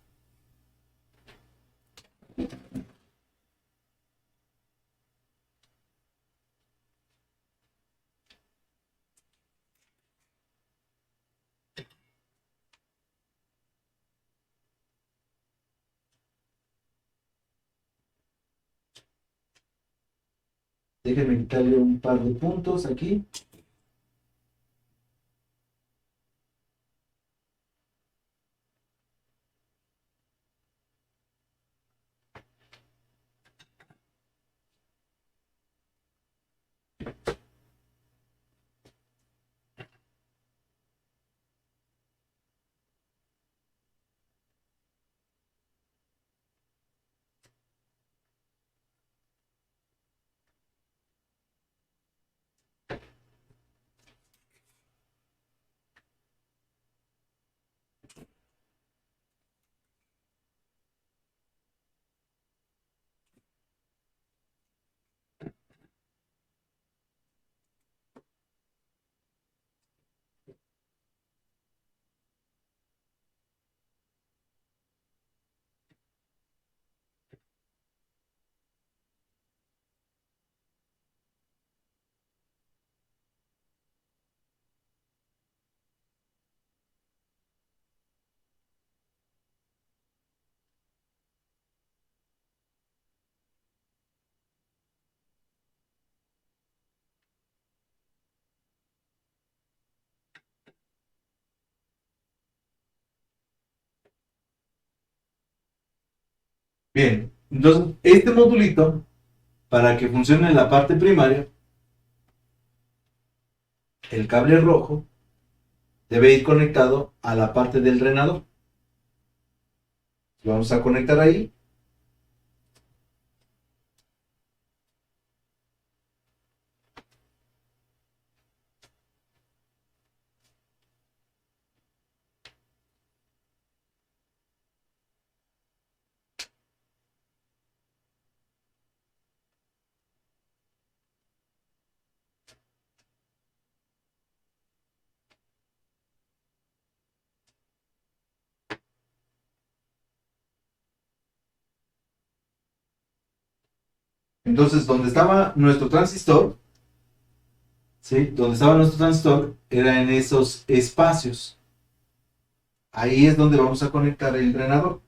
Déjenme quitarle un par de puntos aquí. Bien, entonces este modulito, para que funcione en la parte primaria, el cable rojo debe ir conectado a la parte del drenador. Vamos a conectar ahí. Entonces, donde estaba nuestro transistor, ¿sí? Donde estaba nuestro transistor era en esos espacios. Ahí es donde vamos a conectar el drenador.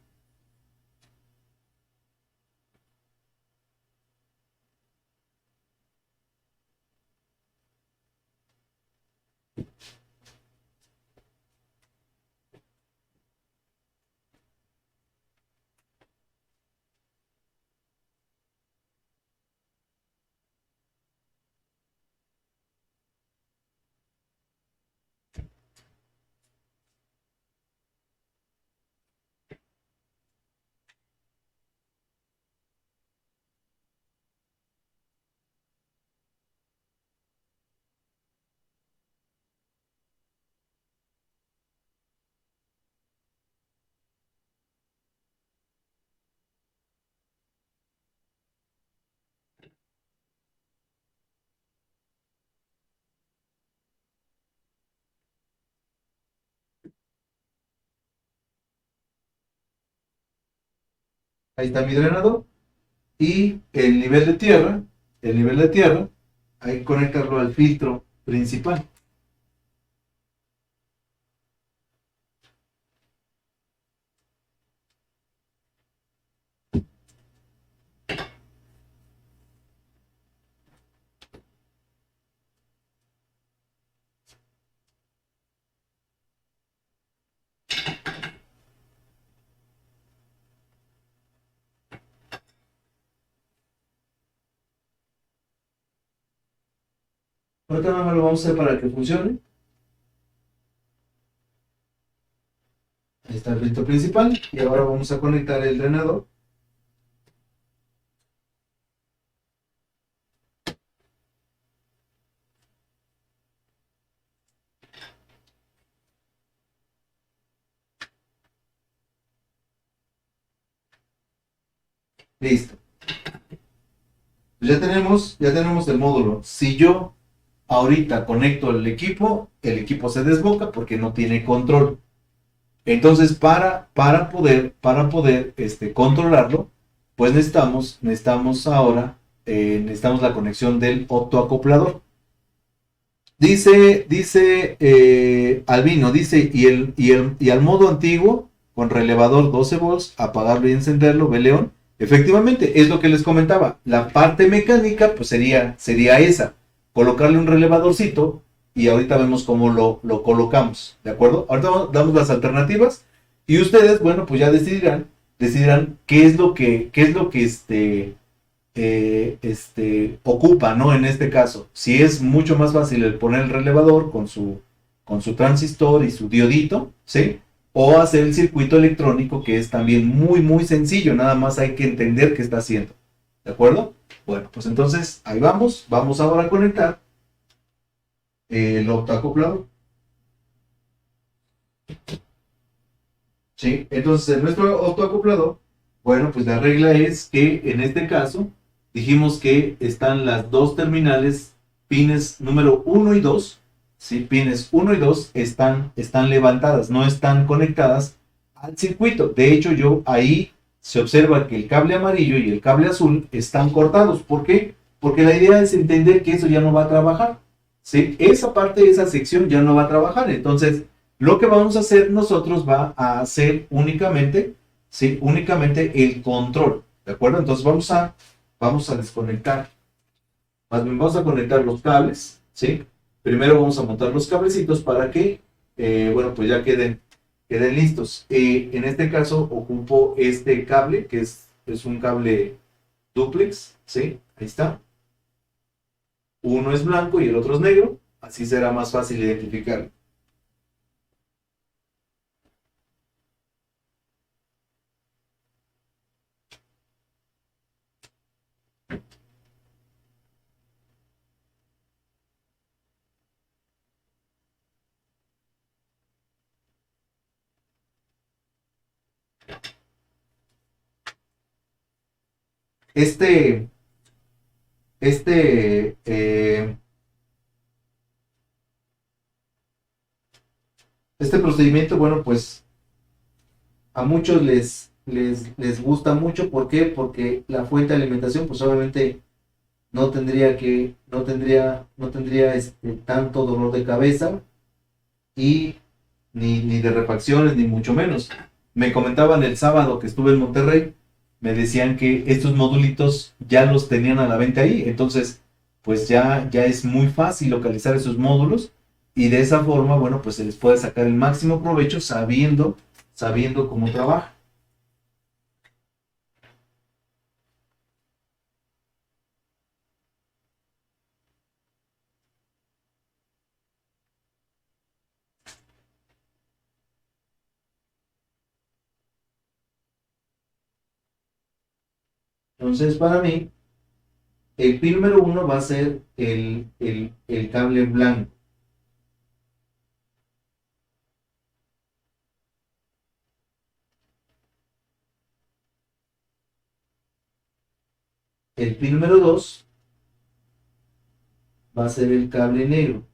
Ahí está mi drenador. Y el nivel de tierra, hay que conectarlo al filtro principal. Ahorita nada más lo vamos a hacer para que funcione. Ahí está el filtro principal. Y ahora vamos a conectar el drenador. Listo. Pues ya tenemos el módulo. Si yo ahorita conecto el equipo se desboca porque no tiene control. Entonces, para poder controlarlo, pues necesitamos ahora, necesitamos la conexión del optoacoplador. Dice Albino, dice, y al modo antiguo, con relevador 12 volts, apagarlo y encenderlo, ve León. Efectivamente, es lo que les comentaba. La parte mecánica, pues sería esa. Colocarle un relevadorcito y ahorita vemos cómo lo colocamos. ¿De acuerdo? Ahorita damos las alternativas y ustedes, bueno, pues ya decidirán qué es lo que ocupa, ¿no? En este caso, si es mucho más fácil el poner el relevador con su transistor y su diodito, ¿sí? O hacer el circuito electrónico, que es también muy, muy sencillo, nada más hay que entender qué está haciendo, ¿de acuerdo? Bueno, pues entonces ahí vamos ahora a conectar el octoacoplador, ¿sí? Entonces en nuestro octoacoplador, bueno, pues la regla es que en este caso dijimos que están las dos terminales, pines número uno y 2, ¿sí? Pines uno y 2 están levantadas, no están conectadas al circuito. De hecho, ahí se observa que el cable amarillo y el cable azul están cortados. ¿Por qué? Porque la idea es entender que eso ya no va a trabajar, ¿sí? Esa parte, esa sección ya no va a trabajar. Entonces, lo que vamos a hacer nosotros va a ser únicamente, ¿sí? Únicamente el control, ¿de acuerdo? Entonces vamos a desconectar, más bien vamos a conectar los cables, ¿sí? Primero vamos a montar los cablecitos para que, bueno, pues ya queden listos. En este caso ocupo este cable, que es un cable duplex, ¿sí? Ahí está. Uno es blanco y el otro es negro, así será más fácil identificarlo. Este, este, eh, este procedimiento, bueno, pues a muchos les gusta mucho. ¿Por qué? Porque la fuente de alimentación, pues obviamente no tendría tanto dolor de cabeza y ni de refacciones, ni mucho menos. Me comentaban el sábado que estuve en Monterrey, me decían que estos modulitos ya los tenían a la venta ahí. Entonces, pues ya es muy fácil localizar esos módulos y de esa forma, bueno, pues se les puede sacar el máximo provecho sabiendo cómo trabaja. Entonces, para mí, el pin número uno va a ser el cable blanco. El pin número 2 va a ser el cable negro.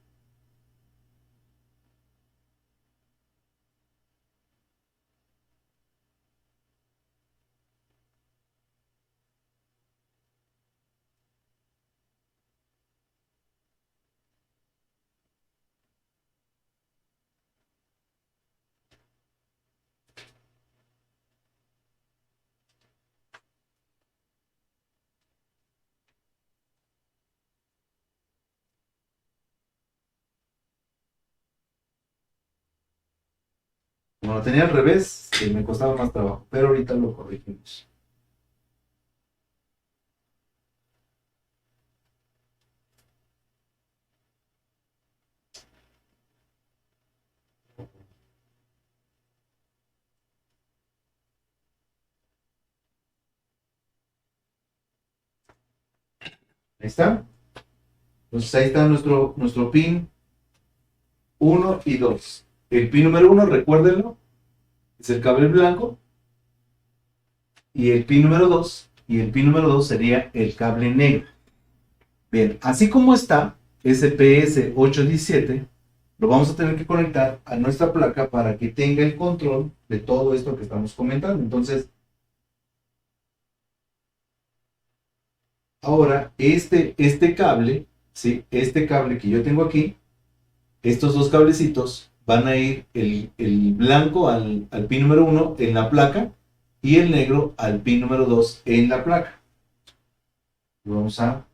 Como lo tenía al revés, me costaba más trabajo, pero ahorita lo corregimos. Ahí está. Entonces ahí está nuestro pin 1 y 2. El pin número 1, recuérdenlo, es el cable blanco. Y el pin número 2, sería el cable negro. Bien, así como está SPS 817, lo vamos a tener que conectar a nuestra placa para que tenga el control de todo esto que estamos comentando. Entonces, ahora este cable, ¿sí? Este cable que yo tengo aquí, estos dos cablecitos van a ir el blanco al pin número 1 en la placa y el negro al pin número 2 en la placa. Lo vamos a...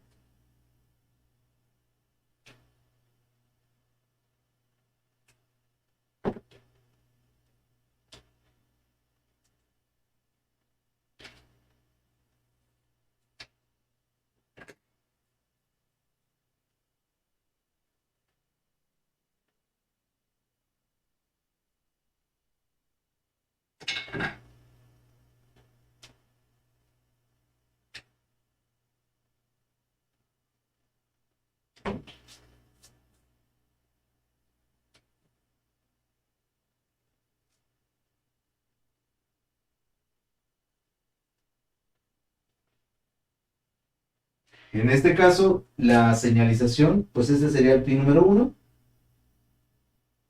En este caso, la señalización, pues este sería el pin número 1,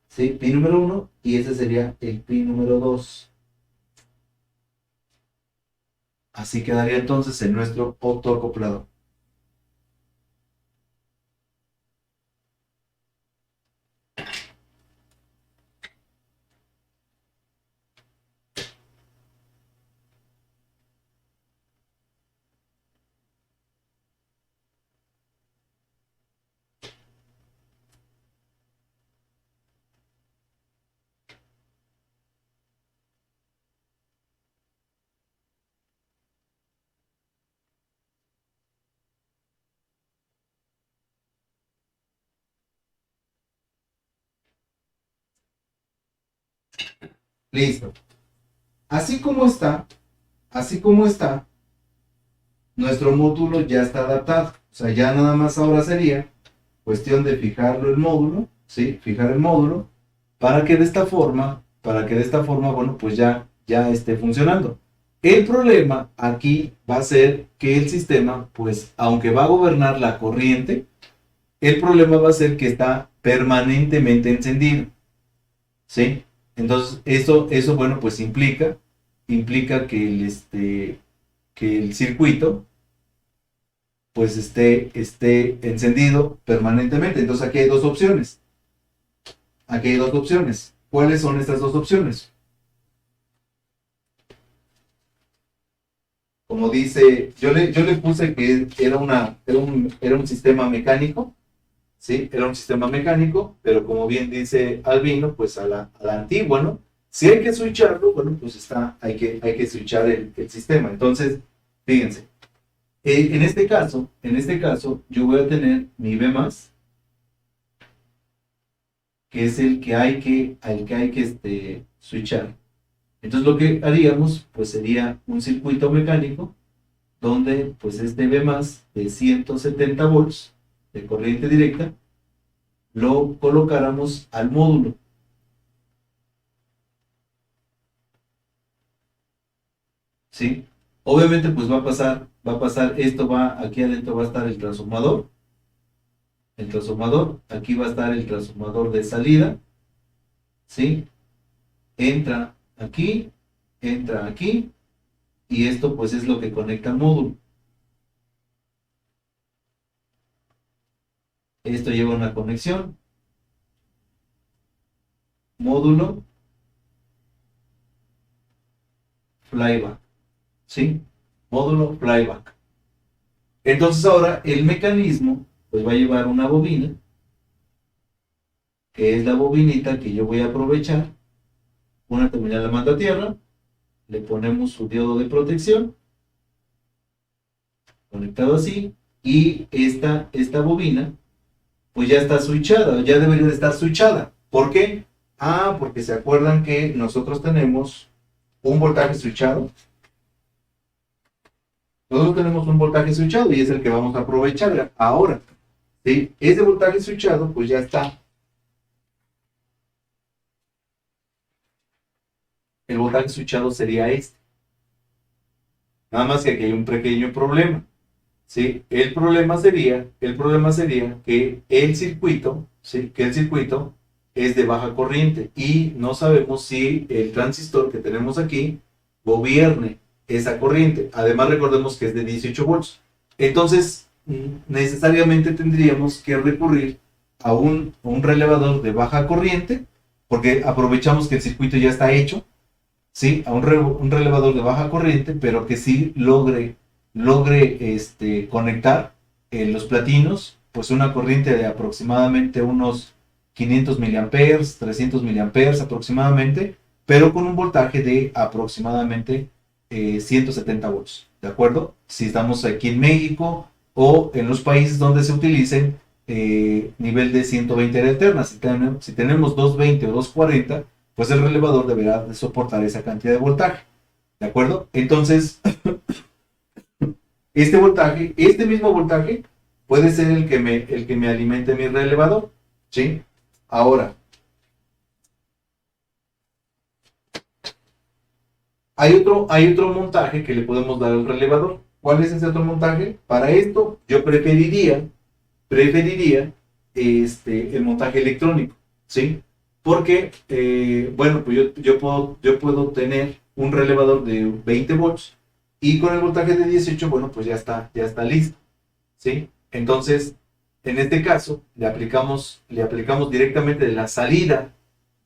¿sí? Pin número 1 y ese sería el pin número 2. Así quedaría entonces en nuestro autoacoplador. Listo. Así como está, así como está, nuestro módulo ya está adaptado. O sea, ya nada más ahora sería cuestión de fijarlo el módulo, ¿sí? Fijar el módulo para que de esta forma, bueno, pues ya esté funcionando. El problema aquí va a ser que el sistema, pues, aunque va a gobernar la corriente, el problema va a ser que está permanentemente encendido, ¿sí? Entonces, eso bueno, pues implica que el circuito pues esté encendido permanentemente. Entonces aquí hay dos opciones. Aquí hay dos opciones. ¿Cuáles son estas dos opciones? Como dice, yo le puse que era un sistema mecánico, ¿sí? Era un sistema mecánico, pero como bien dice Albino, pues a la antigua, ¿no? Si hay que switcharlo, bueno, pues hay que switchar el sistema. Entonces, fíjense, en este caso, yo voy a tener mi B+, que es el que hay que switchar. Entonces lo que haríamos, pues sería un circuito mecánico, donde pues este B+, de 170 volts de corriente directa, lo colocáramos al módulo, ¿sí? Obviamente pues va a pasar, aquí adentro va a estar el transformador, aquí va a estar el transformador de salida, ¿sí? Entra aquí, y esto pues es lo que conecta al módulo. Esto lleva una conexión, módulo, flyback, ¿sí? Módulo, flyback. Entonces ahora el mecanismo pues va a llevar una bobina, que es la bobinita que yo voy a aprovechar, una terminal de manda a tierra, le ponemos su diodo de protección, conectado así, y esta bobina pues ya está switchada, ya debería de estar switchada. ¿Por qué? Porque se acuerdan que nosotros tenemos un voltaje switchado, Nosotros tenemos un voltaje switchado y es el que vamos a aprovechar ahora. ¿Sí? Ese voltaje switchado, pues ya está. El voltaje switchado sería este. Nada más que aquí hay un pequeño problema. ¿Sí? El problema sería que el circuito, ¿sí? Que el circuito es de baja corriente y no sabemos si el transistor que tenemos aquí gobierne esa corriente. Además, recordemos que es de 18 volts. Entonces, necesariamente tendríamos que recurrir a un relevador de baja corriente, porque aprovechamos que el circuito ya está hecho, ¿sí? A un relevador de baja corriente, pero que sí logre conectar los platinos, pues una corriente de aproximadamente unos 500 miliamperes, 300 miliamperes aproximadamente, pero con un voltaje de aproximadamente 170 volts, ¿de acuerdo? Si estamos aquí en México o en los países donde se utilicen nivel de 120 de alterna. Si tenemos 220 o 240, pues el relevador deberá de soportar esa cantidad de voltaje, ¿de acuerdo? Entonces, este mismo voltaje, puede ser el que me alimente mi relevador, ¿sí? Ahora, hay otro montaje que le podemos dar al relevador. ¿Cuál es ese otro montaje? Para esto, yo preferiría el montaje electrónico, ¿sí? Porque, bueno, pues yo puedo tener un relevador de 20 volts y con el voltaje de 18, bueno, pues ya está listo, ¿sí? Entonces, en este caso, le aplicamos directamente la salida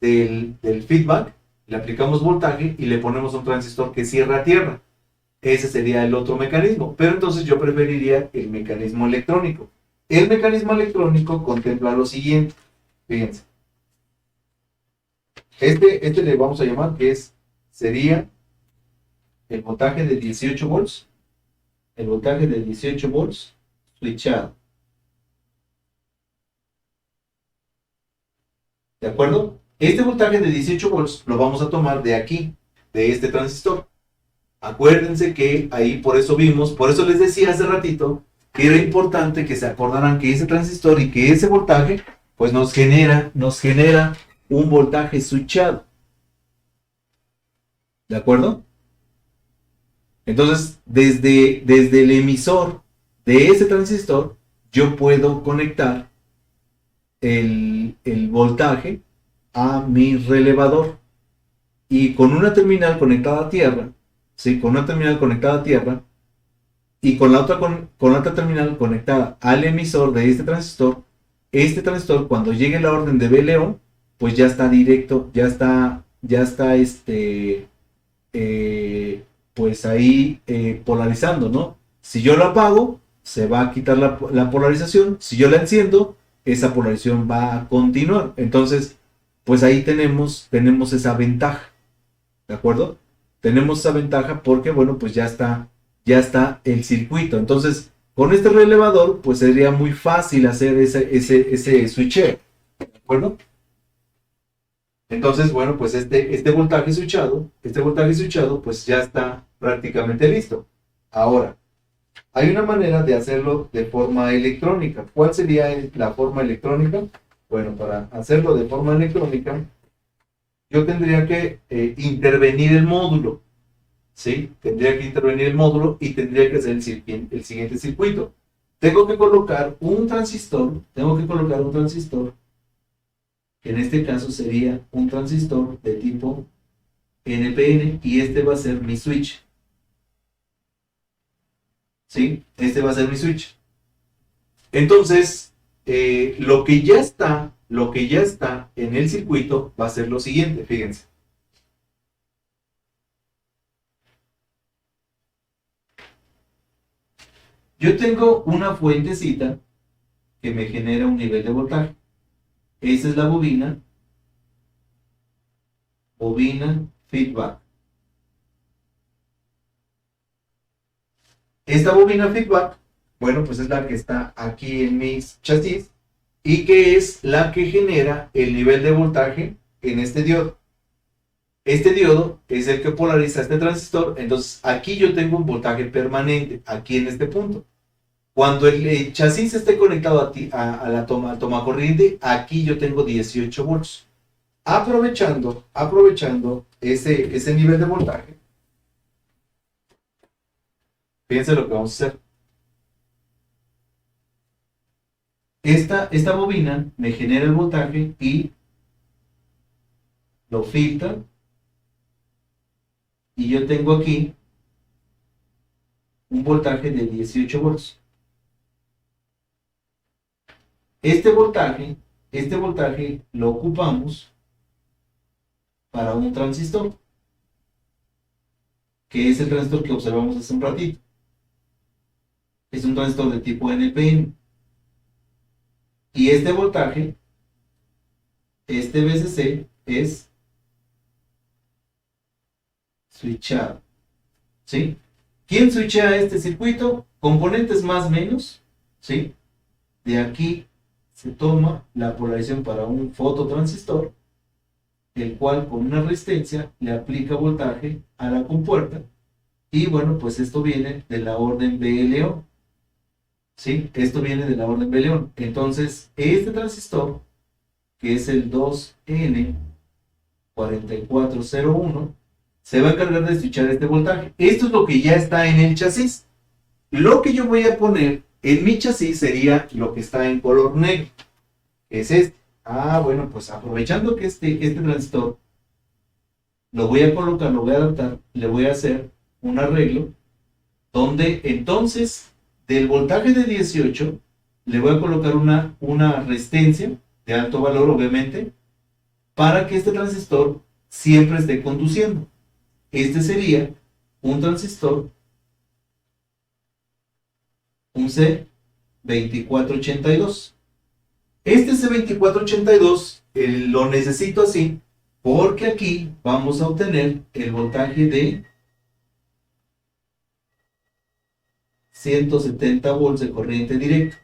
del feedback, le aplicamos voltaje y le ponemos un transistor que cierra a tierra. Ese sería el otro mecanismo, pero entonces yo preferiría el mecanismo electrónico. El mecanismo electrónico contempla lo siguiente, fíjense. Este le vamos a llamar sería el voltaje de 18 volts, el voltaje de 18 volts switchado, ¿de acuerdo? Este voltaje de 18 volts lo vamos a tomar de aquí, de este transistor. Acuérdense que ahí por eso les decía hace ratito que era importante que se acordaran que ese transistor y que ese voltaje pues nos genera un voltaje switchado, ¿de acuerdo? Entonces, desde el emisor de ese transistor, yo puedo conectar el voltaje a mi relevador. Y con una terminal conectada a tierra, ¿sí? Con una terminal conectada a tierra y con la otra terminal conectada al emisor de este transistor cuando llegue la orden de B León, pues ya está directo, ya está pues ahí polarizando, ¿no? Si yo lo apago, se va a quitar la polarización. Si yo la enciendo, esa polarización va a continuar. Entonces, pues ahí tenemos esa ventaja, ¿de acuerdo? Tenemos esa ventaja porque, bueno, pues ya está el circuito. Entonces, con este relevador, pues sería muy fácil hacer ese switcheo, ¿de acuerdo? Entonces, bueno, pues este voltaje switchado, pues ya está prácticamente listo. Ahora, hay una manera de hacerlo de forma electrónica. ¿Cuál sería la forma electrónica? Bueno, para hacerlo de forma electrónica, yo tendría que intervenir el módulo, ¿sí? Tendría que intervenir el módulo y tendría que hacer el siguiente circuito. Tengo que colocar un transistor, en este caso sería un transistor de tipo NPN y este va a ser mi switch, ¿sí? Este va a ser mi switch. Entonces, lo que ya está en el circuito va a ser lo siguiente, fíjense. Yo tengo una fuentecita que me genera un nivel de voltaje. Esa es la bobina feedback. Esta bobina feedback, bueno, pues es la que está aquí en mis chasis y que es la que genera el nivel de voltaje en este diodo. Este diodo es el que polariza este transistor, entonces aquí yo tengo un voltaje permanente, aquí en este punto. Cuando el chasis esté conectado a la toma corriente, aquí yo tengo 18 volts. Aprovechando ese nivel de voltaje, fíjense lo que vamos a hacer. Esta bobina me genera el voltaje y lo filtra. Y yo tengo aquí un voltaje de 18 volts. Este voltaje, este voltaje lo ocupamos para un transistor, que es el transistor que observamos hace un ratito. Es un transistor de tipo NPN. Y este voltaje, este VCC, es switchado. ¿Sí? ¿Quién switchea este circuito? Componentes más menos. ¿Sí? De aquí se toma la polarización para un fototransistor, el cual con una resistencia le aplica voltaje a la compuerta. Y bueno, pues esto viene de la orden BLO. ¿Sí? Esto viene de la orden BLO. Entonces, este transistor, que es el 2N4401, se va a encargar de switchar este voltaje. Esto es lo que ya está en el chasis. Lo que yo voy a poner en mi chasis sería lo que está en color negro, que es este. Bueno, pues aprovechando que este transistor lo voy a colocar, lo voy a adaptar, le voy a hacer un arreglo donde entonces del voltaje de 18 le voy a colocar una resistencia de alto valor, obviamente, para que este transistor siempre esté conduciendo. Este sería un transistor, un C2482. Este C2482 lo necesito así porque aquí vamos a obtener el voltaje de 170 volts de corriente directa.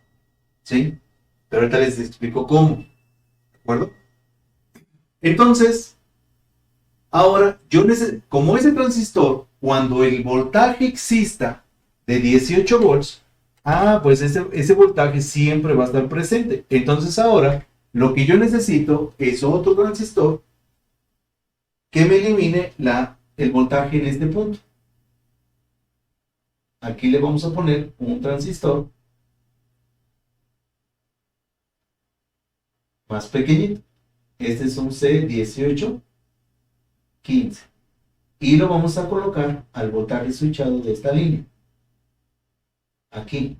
¿Sí? Pero ahorita les explico cómo. ¿De acuerdo? Entonces, ahora, como ese transistor, cuando el voltaje exista de 18 volts, pues ese voltaje siempre va a estar presente. Entonces ahora, lo que yo necesito es otro transistor que me elimine el voltaje en este punto. Aquí le vamos a poner un transistor más pequeñito. Este es un C1815. Y lo vamos a colocar al voltaje switchado de esta línea. Aquí.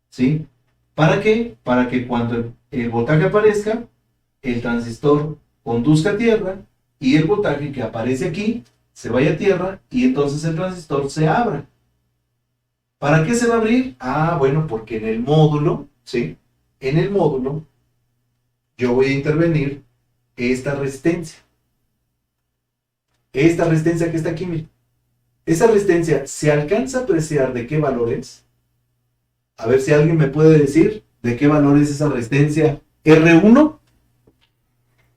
¿Sí? ¿Para qué? Para que cuando el voltaje aparezca, el transistor conduzca a tierra y el voltaje que aparece aquí se vaya a tierra y entonces el transistor se abra. ¿Para qué se va a abrir? Bueno, porque en el módulo, ¿sí? En el módulo yo voy a intervenir esta resistencia. Esta resistencia que está aquí, miren. Esa resistencia, ¿se alcanza a apreciar de qué valor es? A ver si alguien me puede decir de qué valor es esa resistencia R1.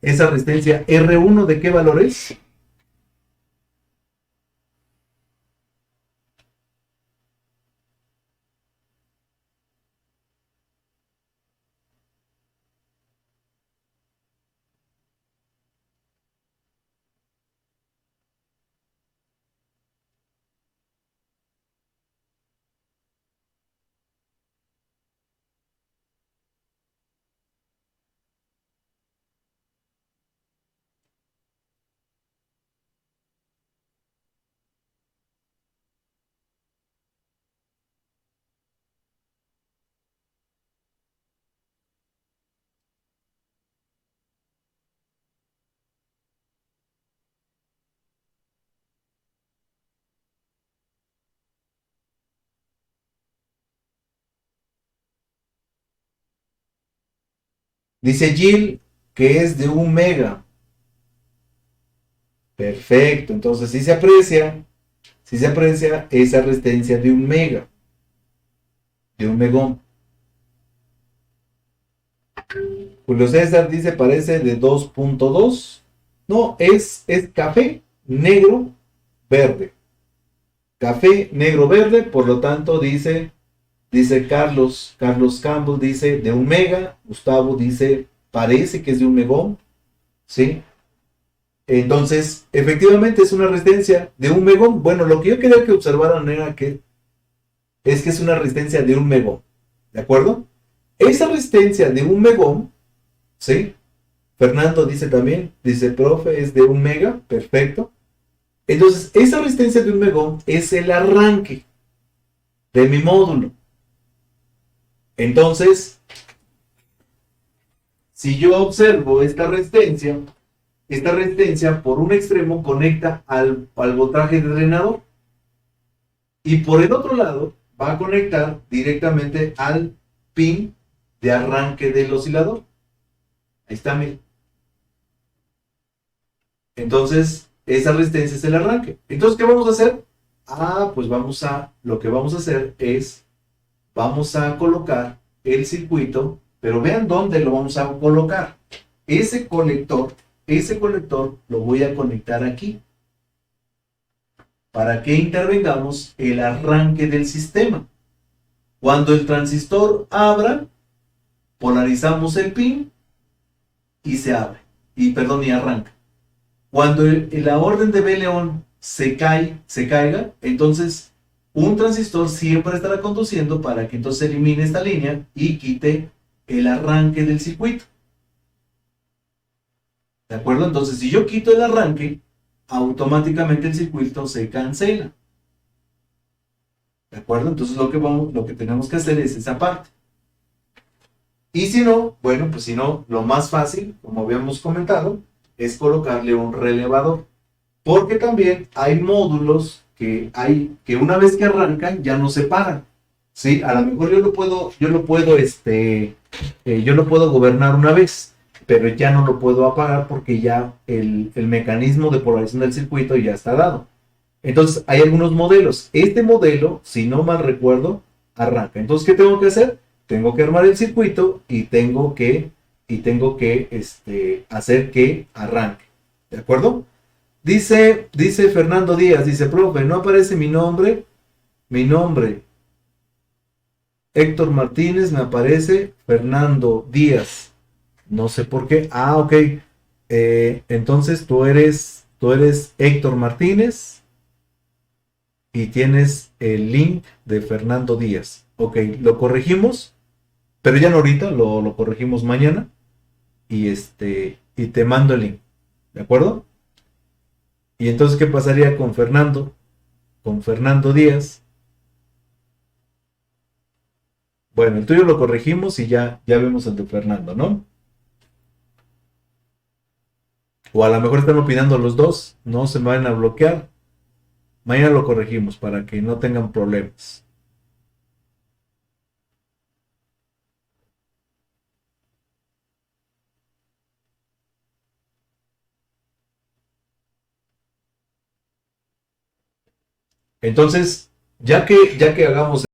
Esa resistencia R1, ¿de qué valor es? Dice Jill que es de 1 mega. Perfecto, entonces sí se aprecia esa resistencia de 1 mega, de 1 megón. Julio César dice parece de 2.2. No, es café. negro, verde. Café, negro, verde, por lo tanto dice Carlos Campbell dice de un mega, Gustavo dice parece que es de un megón, ¿sí? Entonces, efectivamente es una resistencia de un megón. Bueno, lo que yo quería que observaran era que es una resistencia de un megón, ¿de acuerdo? Esa resistencia de un megón, ¿sí? Fernando dice también, dice, profe, es de un mega, perfecto. Entonces, esa resistencia de un megón es el arranque de mi módulo. Entonces, si yo observo esta resistencia por un extremo conecta al voltaje de drenador y por el otro lado va a conectar directamente al pin de arranque del oscilador. Ahí está, miren. Entonces, esa resistencia es el arranque. Entonces, ¿qué vamos a hacer? Pues lo que vamos a hacer es, vamos a colocar el circuito, pero vean dónde lo vamos a colocar. Ese colector lo voy a conectar aquí para que intervengamos el arranque del sistema. Cuando el transistor abra, polarizamos el pin y se abre, y arranca. Cuando la orden de B-León se caiga, entonces un transistor siempre estará conduciendo para que entonces elimine esta línea y quite el arranque del circuito. ¿De acuerdo? Entonces, si yo quito el arranque, automáticamente el circuito se cancela. ¿De acuerdo? Entonces lo que tenemos que hacer es esa parte. Y si no, bueno, pues si no, lo más fácil, como habíamos comentado, es colocarle un relevador. Porque también hay módulos que una vez que arrancan ya no se paran. ¿Sí? A lo mejor yo lo puedo gobernar una vez, pero ya no lo puedo apagar porque ya el mecanismo de polarización del circuito ya está dado. Entonces, hay algunos modelos. Este modelo, si no mal recuerdo, arranca. Entonces, ¿qué tengo que hacer? Tengo que armar el circuito y tengo que hacer que arranque. ¿De acuerdo? Dice Fernando Díaz, dice, profe, no aparece mi nombre, Héctor Martínez, me aparece Fernando Díaz. No sé por qué. Ok. Entonces tú eres Héctor Martínez y tienes el link de Fernando Díaz. Ok, lo corregimos, pero ya no ahorita, lo corregimos mañana y te mando el link. ¿De acuerdo? Y entonces, ¿qué pasaría con Fernando? Con Fernando Díaz. Bueno, el tuyo lo corregimos y ya vemos el de Fernando, ¿no? O a lo mejor están opinando los dos, no se me van a bloquear. Mañana lo corregimos para que no tengan problemas. Entonces, ya que hagamos